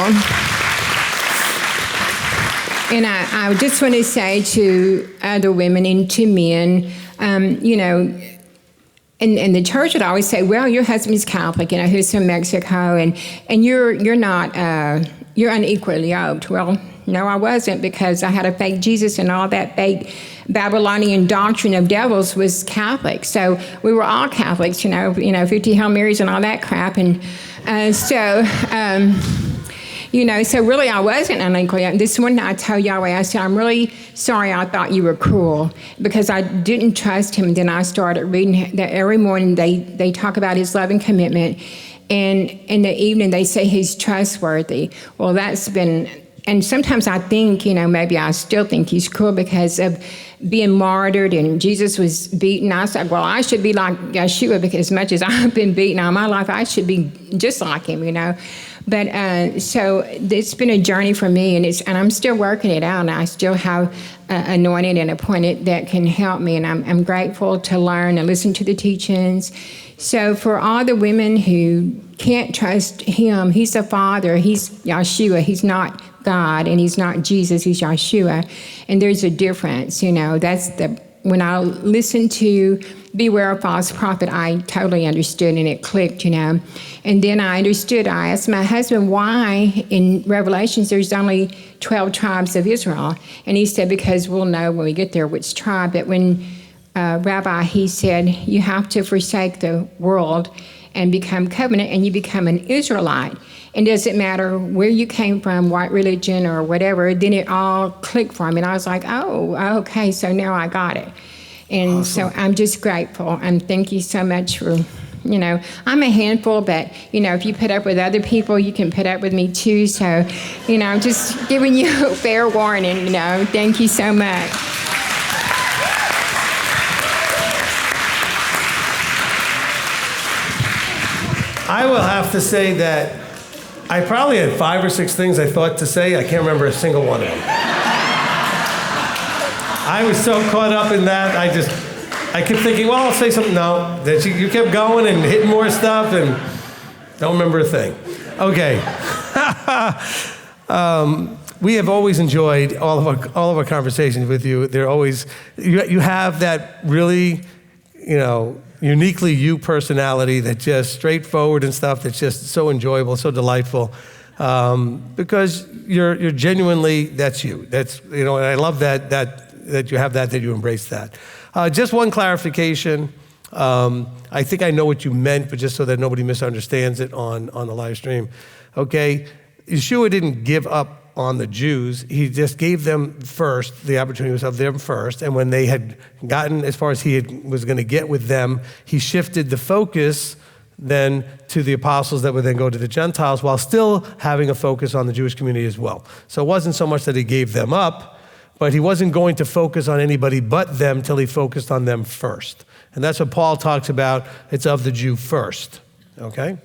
And I just want to say to other women and to men, And the church would always say, "Well, your husband's Catholic, who's from Mexico, and you're not, you're unequally yoked." Well, no, I wasn't, because I had a fake Jesus, and all that fake Babylonian doctrine of devils was Catholic. So we were all Catholics, 50 Hail Marys and all that crap. And so really I wasn't unequal. This morning I told Yahweh, I said, I'm really sorry I thought you were cruel, because I didn't trust him. And then I started reading that every morning. They talk about his love and commitment. And in the evening they say he's trustworthy. Well, that's been, and sometimes I think, maybe I still think he's cruel because of being martyred, and Jesus was beaten. I said, well, I should be like Yeshua, because as much as I've been beaten all my life, I should be just like him, But so it's been a journey for me, and I'm still working it out, and I still have anointed and appointed that can help me, and I'm grateful to learn and listen to the teachings. So for all the women who can't trust him, he's the Father, he's Yeshua, he's not God, and he's not Jesus, he's Yeshua, and there's a difference, when I listen to Beware of False Prophet, I totally understood, and it clicked, And then I asked my husband why in Revelations there's only 12 tribes of Israel. And he said, because we'll know when we get there which tribe. But when Rabbi, he said, you have to forsake the world and become covenant, and you become an Israelite. And doesn't matter where you came from, what religion or whatever, then it all clicked for me. And I was like, oh, okay, so now I got it. And awesome. So I'm just grateful, and thank you so much for, I'm a handful, but, if you put up with other people, you can put up with me too. So, I'm just giving you a fair warning, Thank you so much. I will have to say that I probably had 5 or 6 things I thought to say. I can't remember a single one of them. I was so caught up in that, I kept thinking, well, I'll say something. No, that you kept going and hitting more stuff, and don't remember a thing. Okay. We have always enjoyed all of our conversations with you. They're always, you have that really, uniquely you personality that's just straightforward and stuff that's just so enjoyable, so delightful, because you're genuinely, that's you. That's, and I love that you have that you embrace that. Just one clarification. I think I know what you meant, but just so that nobody misunderstands it on the live stream. Okay, Yeshua didn't give up on the Jews. He just gave them first, the opportunity was of them first, and when they had gotten as far as he was going to get with them, he shifted the focus then to the apostles that would then go to the Gentiles, while still having a focus on the Jewish community as well. So it wasn't so much that he gave them up, but he wasn't going to focus on anybody but them till he focused on them first. And that's what Paul talks about. It's of the Jew first, okay?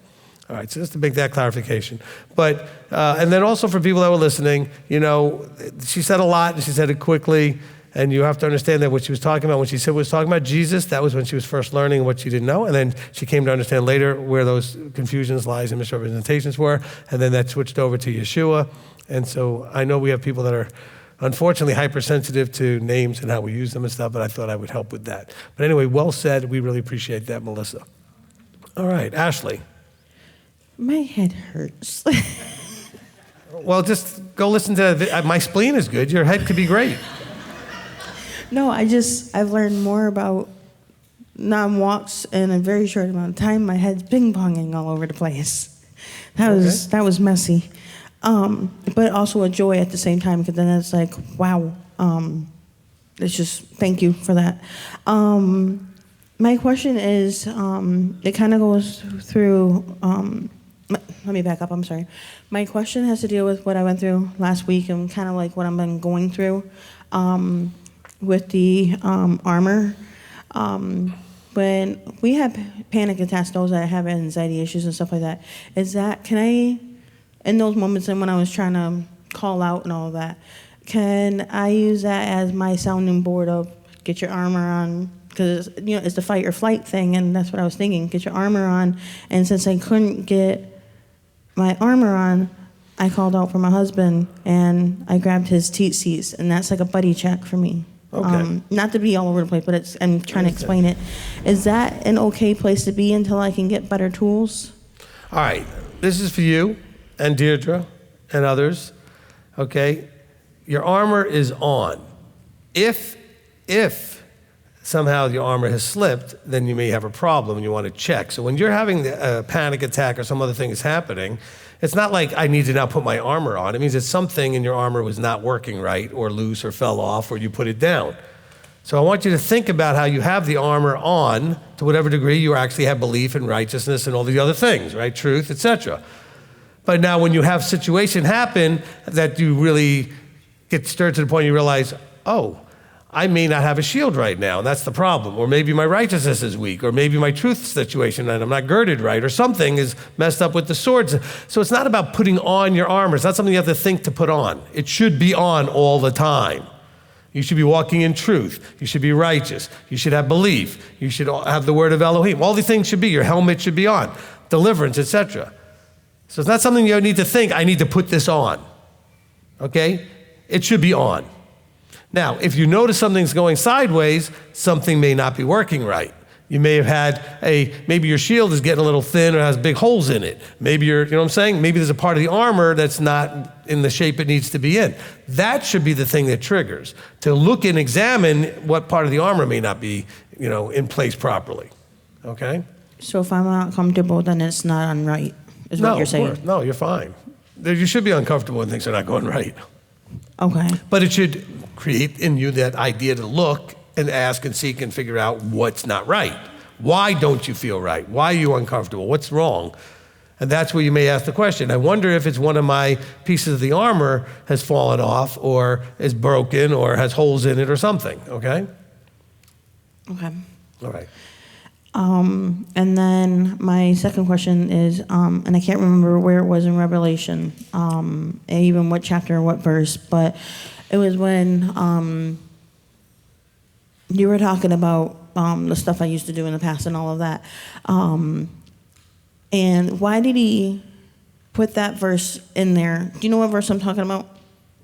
All right, so just to make that clarification. But, and then also for people that were listening, she said a lot, and she said it quickly, and you have to understand that what she was talking about, when she said was talking about Jesus, that was when she was first learning what she didn't know, and then she came to understand later where those confusions, lies, and misrepresentations were, and then that switched over to Yeshua. And so I know we have people that are unfortunately hypersensitive to names and how we use them and stuff, but I thought I would help with that. But anyway, well said. We really appreciate that, Melissa. All right, Ashley. My head hurts. Well, just go listen to, my spleen is good. Your head could be great. No, I've learned more about non-walks in a very short amount of time. My head's ping-ponging all over the place. That was messy. But also a joy at the same time, because then it's like, wow. It's just, thank you for that. My question is, it kind of goes through, let me back up, I'm sorry. My question has to deal with what I went through last week and kind of like what I've been going through with the armor. When we have panic attacks, those that have anxiety issues and stuff like that, can I, in those moments and when I was trying to call out and all that, can I use that as my sounding board of get your armor on? Because, it's the fight or flight thing, and that's what I was thinking, get your armor on. And since I couldn't get my armor on, I called out for my husband, and I grabbed his teat-seats, and that's like a buddy check for me. Okay. Not to be all over the place, but I'm trying to explain it. Is that an okay place to be until I can get better tools? All right, this is for you and Deirdre and others, okay? your armor is on. If somehow your armor has slipped, then you may have a problem and you want to check. So when you're having a panic attack or some other thing is happening, it's not like I need to now put my armor on. It means that something in your armor was not working right or loose or fell off or you put it down. So I want you to think about how you have the armor on to whatever degree you actually have belief in righteousness and all the other things, right? Truth, etc. But now when you have situation happen that you really get stirred to the point you realize, oh, I may not have a shield right now, and that's the problem. Or maybe my righteousness is weak, or maybe my truth situation, and I'm not girded right, or something is messed up with the swords. So it's not about putting on your armor. It's not something you have to think to put on. It should be on all the time. You should be walking in truth. You should be righteous. You should have belief. You should have the word of Elohim. All these things should be. Your helmet should be on. Deliverance, etc. So it's not something you need to think, I need to put this on. Okay? It should be on. Now, if you notice something's going sideways, something may not be working right. You may have had maybe your shield is getting a little thin or has big holes in it. Maybe you know what I'm saying? Maybe there's a part of the armor that's not in the shape it needs to be in. That should be the thing that triggers, to look and examine what part of the armor may not be, in place properly. Okay? So if I'm not comfortable, then it's not unright, is what you're saying? Of course. No, you're fine. You should be uncomfortable when things are not going right. Okay. But it should create in you that idea to look and ask and seek and figure out what's not right. Why don't you feel right? Why are you uncomfortable? What's wrong? And that's where you may ask the question. I wonder if it's one of my pieces of the armor has fallen off or is broken or has holes in it or something, okay? Okay. All right. And then my second question is, and I can't remember where it was in Revelation, and even what chapter or what verse, but it was when you were talking about the stuff I used to do in the past and all of that. And why did he put that verse in there? Do you know what verse I'm talking about?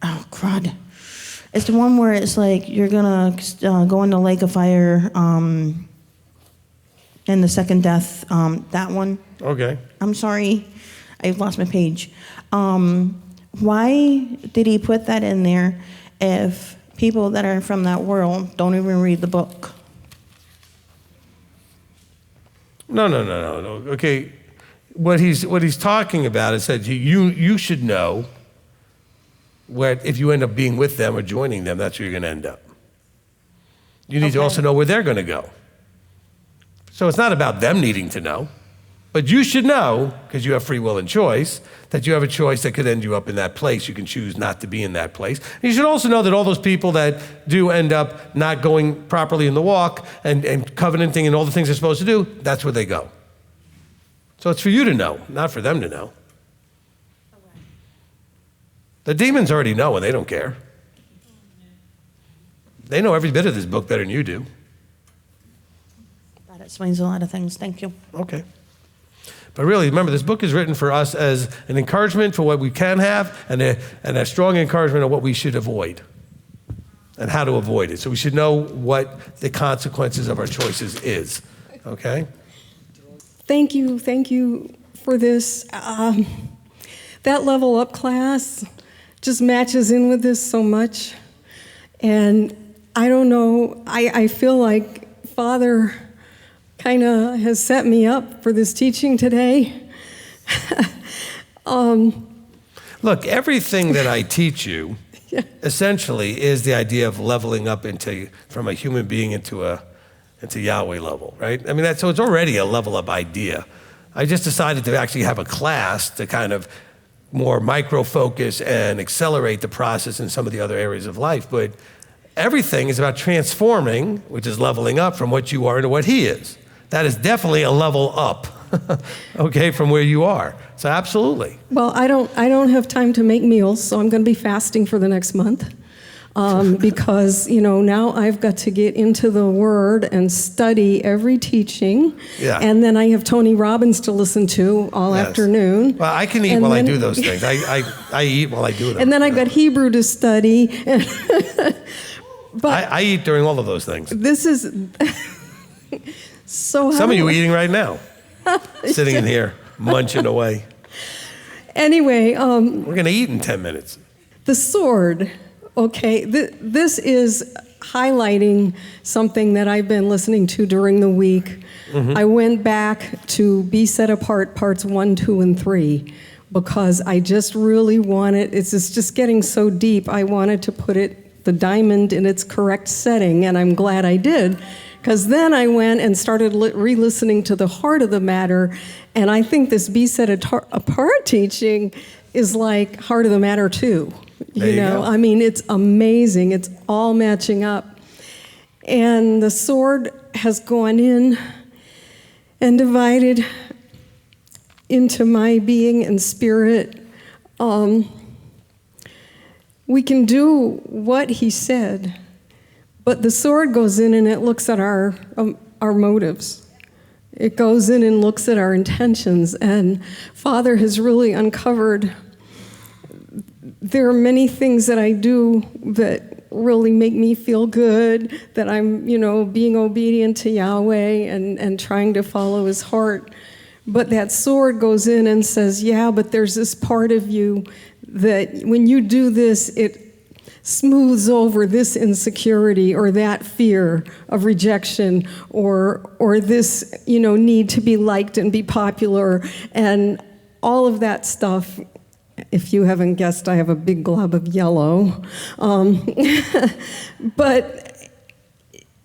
Oh, crud. It's the one where it's like you're going to go in the lake of fire and the second death, that one. Okay. I'm sorry. I've lost my page. Why did he put that in there if people that are from that world don't even read the book? No. Okay, what he's talking about is that you should know what if you end up being with them or joining them, that's where you're going to end up. You need to also know where they're going to go. So it's not about them needing to know, but you should know, because you have free will and choice, that you have a choice that could end you up in that place. You can choose not to be in that place. And you should also know that all those people that do end up not going properly in the walk and covenanting and all the things they're supposed to do, that's where they go. So it's for you to know, not for them to know. The demons already know and they don't care. They know every bit of this book better than you do. That explains a lot of things. Thank you. Okay. But really, remember, this book is written for us as an encouragement for what we can have and a strong encouragement of what we should avoid and how to avoid it. So we should know what the consequences of our choices is. Okay? Thank you for this. That level up class just matches in with this so much. And I don't know, I feel like Father kind of has set me up for this teaching today. Look, everything that I teach you essentially is the idea of leveling up from a human being into Yahweh level, right? I mean, so it's already a level up idea. I just decided to actually have a class to kind of more micro-focus and accelerate the process in some of the other areas of life. But everything is about transforming, which is leveling up from what you are into what he is. That is definitely a level up, okay, from where you are. So absolutely. Well, I don't have time to make meals, so I'm going to be fasting for the next month. Because, now I've got to get into the Word and study every teaching. Yeah. And then I have Tony Robbins to listen to all afternoon. Well, I can eat while I do those things. I eat while I do them. And then I've got Hebrew to study. But I eat during all of those things. This is... So some of you eating right now, sitting in here, munching away. Anyway. We're going to eat in 10 minutes. The sword. Okay, this is highlighting something that I've been listening to during the week. I went back to Be Set Apart parts 1, 2, and 3 because I just really wanted, it's just getting so deep, I wanted to put the diamond in its correct setting, and I'm glad I did. Because then I went and started re-listening to the heart of the matter, and I think this Be Set Apart teaching is like heart of the matter too. You know, I mean, it's amazing. It's all matching up. And the sword has gone in and divided into my being and spirit. We can do what he said, but the sword goes in and it looks at our motives. It goes in and looks at our intentions. And Father has really uncovered there are many things that I do that really make me feel good, that I'm, being obedient to Yahweh and trying to follow his heart. But that sword goes in and says, yeah, but there's this part of you that when you do this, it smooths over this insecurity or that fear of rejection or this, need to be liked and be popular and all of that stuff. If you haven't guessed, I have a big glob of yellow. But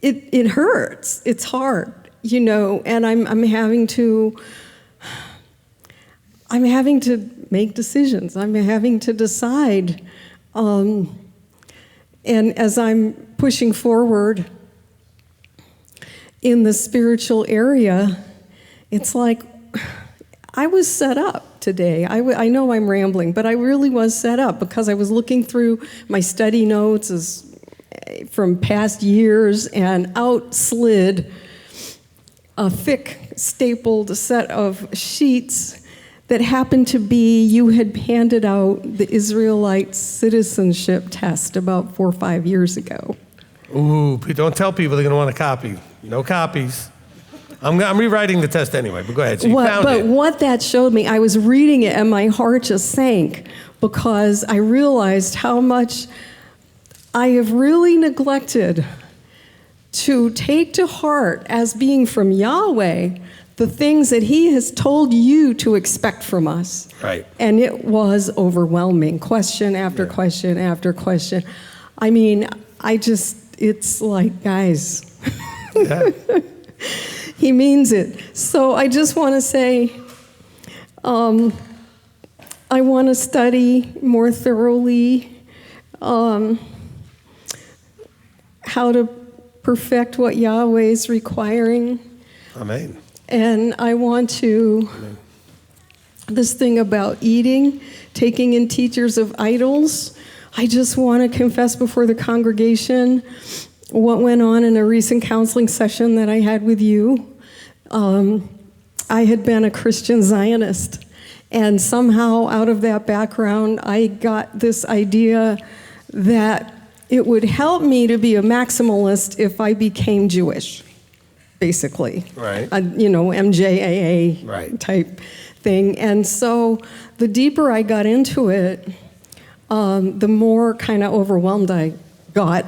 it hurts. It's hard, and I'm having to make decisions. I'm having to decide. And as I'm pushing forward in the spiritual area, it's like I was set up today. I know I'm rambling, but I really was set up because I was looking through my study notes from past years, and out slid a thick stapled set of sheets that happened to be, you had handed out the Israelite citizenship test about 4 or 5 years ago. Ooh, don't tell people they're going to want a copy. No copies. I'm rewriting the test anyway, but go ahead. So you found it. What that showed me, I was reading it and my heart just sank because I realized how much I have really neglected to take to heart as being from Yahweh the things that he has told you to expect from us. Right. And it was overwhelming, question after question after question. I mean, it's like, guys. Yeah. He means it. So I just want to say, I want to study more thoroughly how to perfect what Yahweh is requiring. Amen. And I want to, this thing about eating, taking in teachers of idols, I just want to confess before the congregation what went on in a recent counseling session that I had with you. I had been a Christian Zionist, and somehow out of that background, I got this idea that it would help me to be a maximalist if I became Jewish, basically. Right. MJAA right. type thing. And so the deeper I got into it, the more kind of overwhelmed I got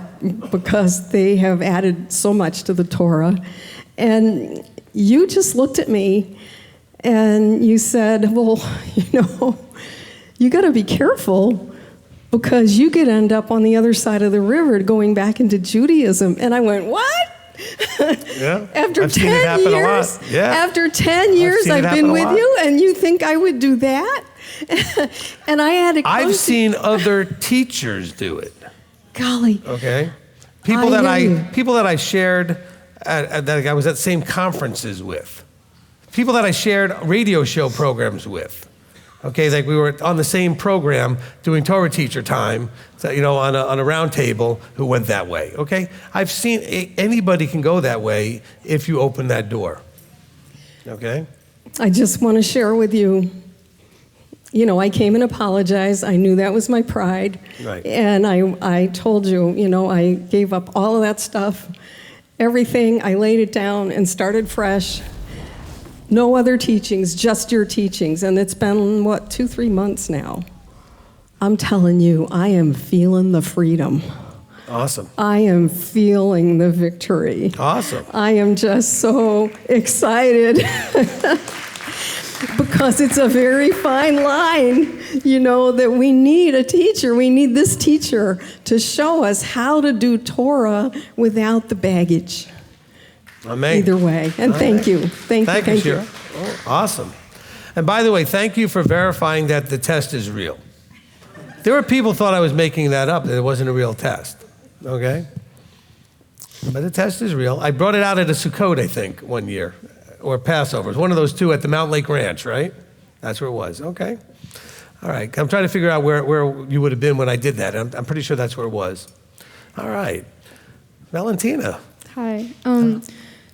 because they have added so much to the Torah. And you just looked at me and you said, well, you got to be careful because you could end up on the other side of the river going back into Judaism. And I went, what? Yeah. After I've 10 seen it happen years, a lot. Yeah. After 10 years I've been with you and you think I would do that? And I had to I've seen other teachers do it. Golly. Okay. People that I shared that I was at the same conferences with. People that I shared radio show programs with. Okay, like we were on the same program doing Torah teacher time, on a round table who went that way. Okay, I've seen anybody can go that way if you open that door. Okay. I just want to share with you. I came and apologized. I knew that was my pride. Right. And I told you, I gave up all of that stuff, everything. I laid it down and started fresh. No other teachings, just your teachings. And it's been, 2-3 months now. I'm telling you, I am feeling the freedom. Awesome. I am feeling the victory. Awesome. I am just so excited because it's a very fine line, that we need a teacher. We need this teacher to show us how to do Torah without the baggage. Amen. Either way. And thank you. Thank you. Shira. Oh, awesome. And by the way, thank you for verifying that the test is real. There were people who thought I was making that up, that it wasn't a real test. Okay? But the test is real. I brought it out at a Sukkot, I think, one year, or Passover. It was one of those two at the Mountain Lake Ranch, right? That's where it was. Okay. All right. I'm trying to figure out where you would have been when I did that. I'm pretty sure that's where it was. All right. Valentina. Hi.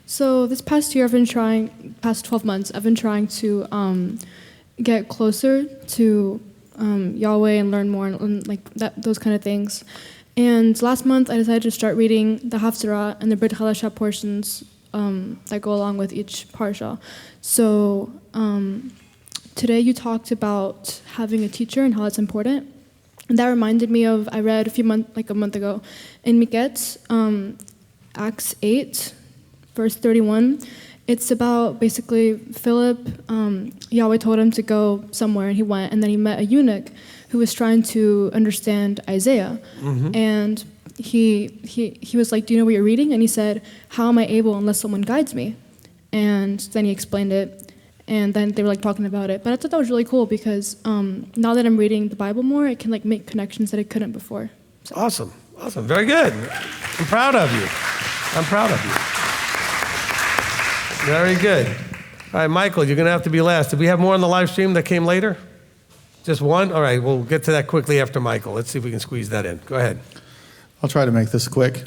So this past year, past 12 months, I've been trying to get closer to Yahweh and learn more and like those kind of things. And last month, I decided to start reading the Haftarah and the Brit Hadashah portions that go along with each parsha. So today you talked about having a teacher and how it's important. And that reminded me of, I read a month ago, in Miketz, Acts 8, verse 31. It's about basically Philip, Yahweh told him to go somewhere, and he went, and then he met a eunuch who was trying to understand Isaiah. Mm-hmm. And he was like, do you know what you're reading? And he said, how am I able unless someone guides me? And then he explained it, and then they were like talking about it. But I thought that was really cool because now that I'm reading the Bible more, I can like make connections that I couldn't before. So. Awesome. Very good. I'm proud of you. Very good. All right, Michael, you're going to have to be last. Did we have more on the live stream that came later? Just one? All right, we'll get to that quickly after Michael. Let's see if we can squeeze that in. Go ahead. I'll try to make this quick.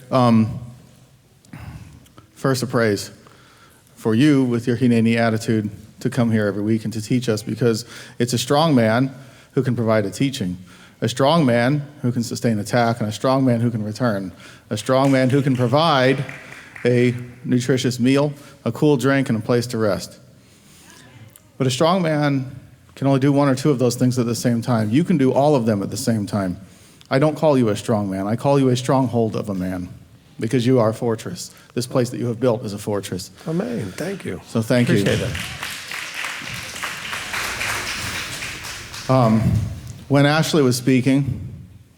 First, a praise for you with your Hineni attitude to come here every week and to teach us, because it's a strong man who can provide a teaching, a strong man who can sustain attack, and a strong man who can return, a strong man who can provide a nutritious meal, a cool drink, and a place to rest. But a strong man can only do one or two of those things at the same time. You can do all of them at the same time. I don't call you a strong man. I call you a stronghold of a man, because you are a fortress. This place that you have built is a fortress. Amen. Thank you. So thank you. Appreciate that. When Ashley was speaking,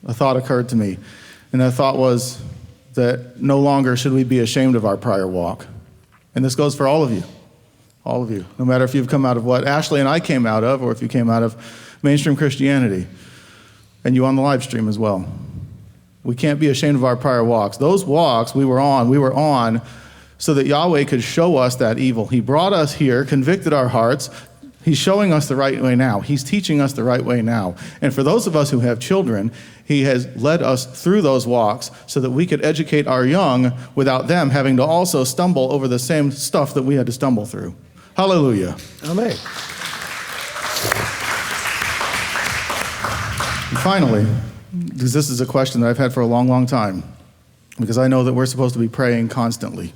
a thought occurred to me, and that thought was that no longer should we be ashamed of our prior walk. And this goes for all of you, no matter if you've come out of what Ashley and I came out of, or if you came out of mainstream Christianity, and you on the live stream as well. We can't be ashamed of our prior walks. Those walks we were on so that Yahweh could show us that evil. He brought us here, convicted our hearts. He's showing us the right way now. He's teaching us the right way now. And for those of us who have children, he has led us through those walks so that we could educate our young without them having to also stumble over the same stuff that we had to stumble through. Hallelujah. Amen. And finally, because this is a question that I've had for a long, long time, because I know that we're supposed to be praying constantly,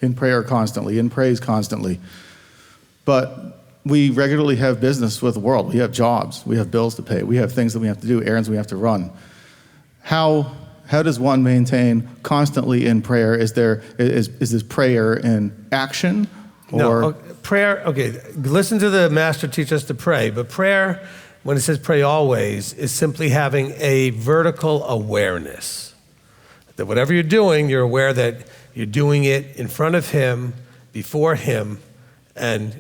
in prayer constantly, in praise constantly. But we regularly have business with the world. We have jobs. We have bills to pay. We have things that we have to do, errands we have to run. How does one maintain constantly in prayer? Is this prayer in action? Or? No, prayer, okay, listen to the master teach us to pray, but prayer, when it says pray always, is simply having a vertical awareness. That whatever you're doing, you're aware that you're doing it in front of him, before him, and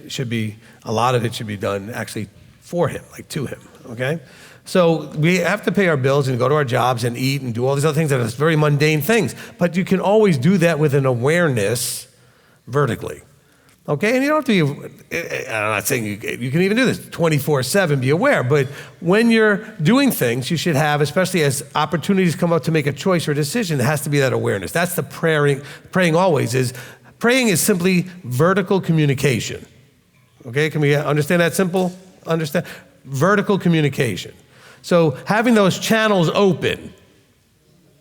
a lot of it should be done actually for him, like to him, okay? So we have to pay our bills and go to our jobs and eat and do all these other things that are very mundane things, but you can always do that with an awareness vertically, okay? And you don't have to be, I'm not saying you can even do this 24/7, be aware, but when you're doing things, you should have, especially as opportunities come up to make a choice or a decision, there has to be that awareness. That's the praying always is. Praying is simply vertical communication. Okay, can we understand that simple? Understand? Vertical communication. So having those channels open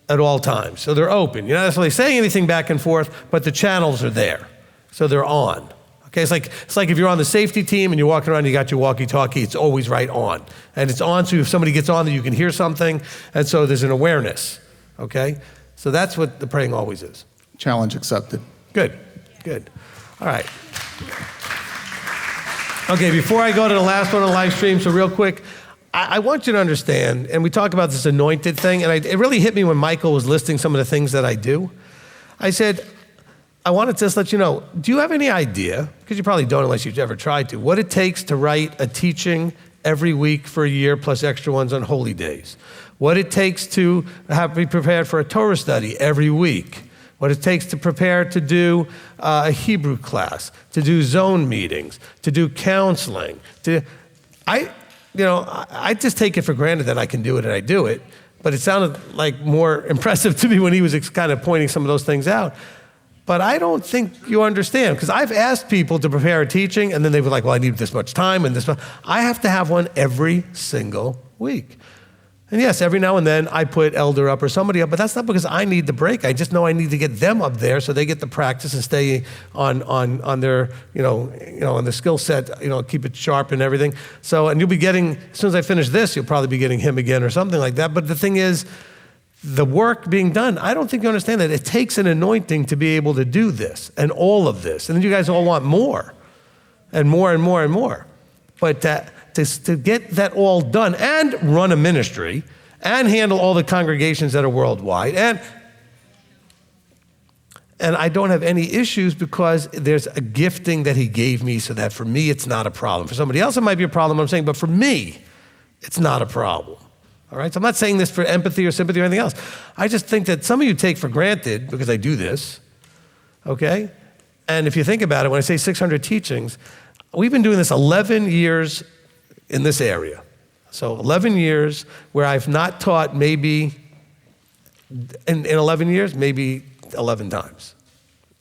at all times. So they're open. You're not necessarily saying anything back and forth, but the channels are there. So they're on. Okay, it's like if you're on the safety team and you're walking around and you got your walkie-talkie, it's always right on. And it's on, so if somebody gets on there, you can hear something, and so there's an awareness, okay? So that's what the praying always is. Challenge accepted. Good. All right. Okay, before I go to the last one on the live stream, so real quick, I want you to understand, and we talk about this anointed thing, and it really hit me when Michael was listing some of the things that I do. I said, I wanted to just let you know, do you have any idea, because you probably don't unless you've ever tried to, what it takes to write a teaching every week for a year plus extra ones on holy days? What it takes to be prepared for a Torah study every week? What it takes to prepare to do a Hebrew class, to do zone meetings, to do counseling. I just take it for granted that I can do it and I do it, but it sounded like more impressive to me when he was kind of pointing some of those things out. But I don't think you understand, because I've asked people to prepare a teaching, and then they were like, well, I need this much time and this much. I have to have one every single week. And yes, every now and then I put elder up or somebody up, but that's not because I need the break. I just know I need to get them up there so they get the practice and stay on their, on the skill set, keep it sharp and everything. So, and you'll be getting, as soon as I finish this, you'll probably be getting him again or something like that. But the thing is, the work being done, I don't think you understand that. It takes an anointing to be able to do this and all of this. And then you guys all want more and more and more and more. But to get that all done and run a ministry and handle all the congregations that are worldwide, and I don't have any issues because there's a gifting that he gave me so that for me it's not a problem. For somebody else it might be a problem, I'm saying, but for me, it's not a problem. All right, so I'm not saying this for empathy or sympathy or anything else. I just think that some of you take for granted, because I do this, okay? And if you think about it, when I say 600 teachings, we've been doing this 11 years in this area. So 11 years where I've not taught maybe, in 11 years, maybe 11 times.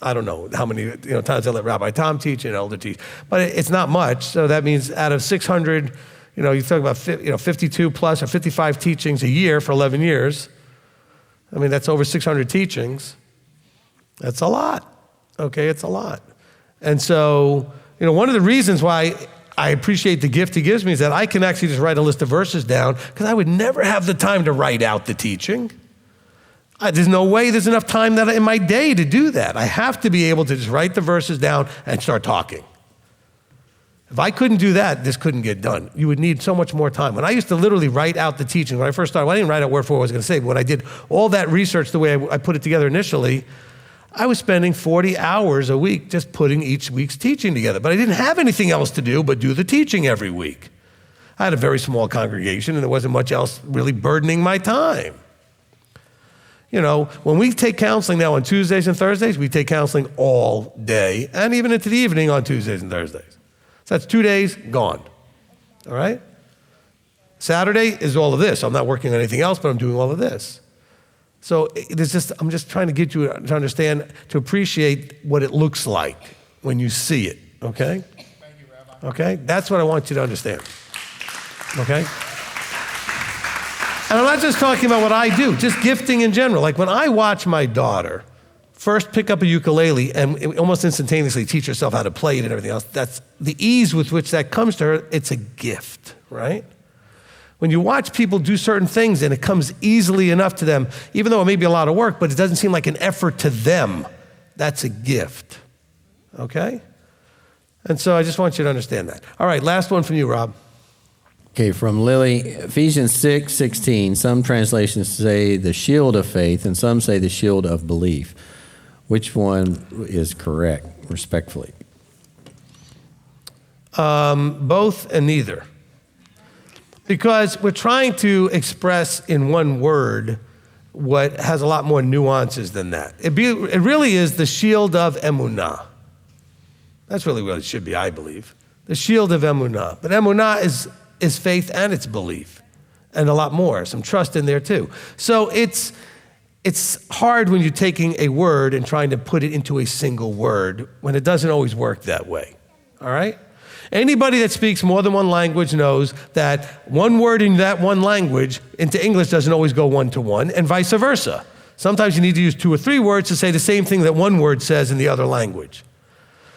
I don't know how many times I let Rabbi Tom teach and Elder teach, but it's not much. So that means out of 600, you talk about 52 plus or 55 teachings a year for 11 years. I mean, that's over 600 teachings. That's a lot. Okay, it's a lot. And so, one of the reasons why I appreciate the gift he gives me is that I can actually just write a list of verses down, because I would never have the time to write out the teaching. There's no way there's enough time in my day to do that. I have to be able to just write the verses down and start talking. If I couldn't do that, this couldn't get done. You would need so much more time. When I used to literally write out the teaching, when I first started, I didn't write out word for word what I was going to say, but when I did all that research the way I put it together initially, I was spending 40 hours a week just putting each week's teaching together. But I didn't have anything else to do but do the teaching every week. I had a very small congregation, and there wasn't much else really burdening my time. When we take counseling now on Tuesdays and Thursdays, we take counseling all day and even into the evening on Tuesdays and Thursdays. So that's 2 days gone, all right? Saturday is all of this. I'm not working on anything else, but I'm doing all of this. So I'm just trying to get you to understand, to appreciate what it looks like when you see it, okay? Thank you, Rabbi. Okay? That's what I want you to understand, okay? And I'm not just talking about what I do, just gifting in general. Like when I watch my daughter first pick up a ukulele and almost instantaneously teach herself how to play it and everything else, that's the ease with which that comes to her. It's a gift, right? When you watch people do certain things and it comes easily enough to them, even though it may be a lot of work, but it doesn't seem like an effort to them, that's a gift, okay? And so I just want you to understand that. All right, last one from you, Rob. Okay, from Lily, Ephesians 6:16. Some translations say the shield of faith, and some say the shield of belief. Which one is correct, respectfully? Both and neither. Because we're trying to express in one word what has a lot more nuances than that. It really is the shield of emunah. That's really what it should be, I believe. The shield of emunah. But emunah is faith and it's belief. And a lot more, some trust in there too. So it's hard when you're taking a word and trying to put it into a single word when it doesn't always work that way, all right? Anybody that speaks more than one language knows that one word in that one language into English doesn't always go one-to-one, and vice versa. Sometimes you need to use 2 or 3 words to say the same thing that one word says in the other language.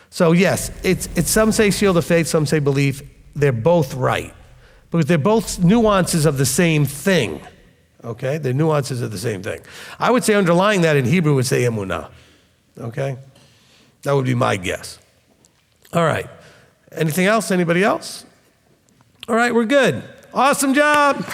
So yes, it's some say shield of faith, some say belief. They're both right. Because they're both nuances of the same thing. Okay? They're nuances of the same thing. I would say underlying that in Hebrew would say emunah. Okay? That would be my guess. All right. Anything else? Anybody else? All right, we're good. Awesome job.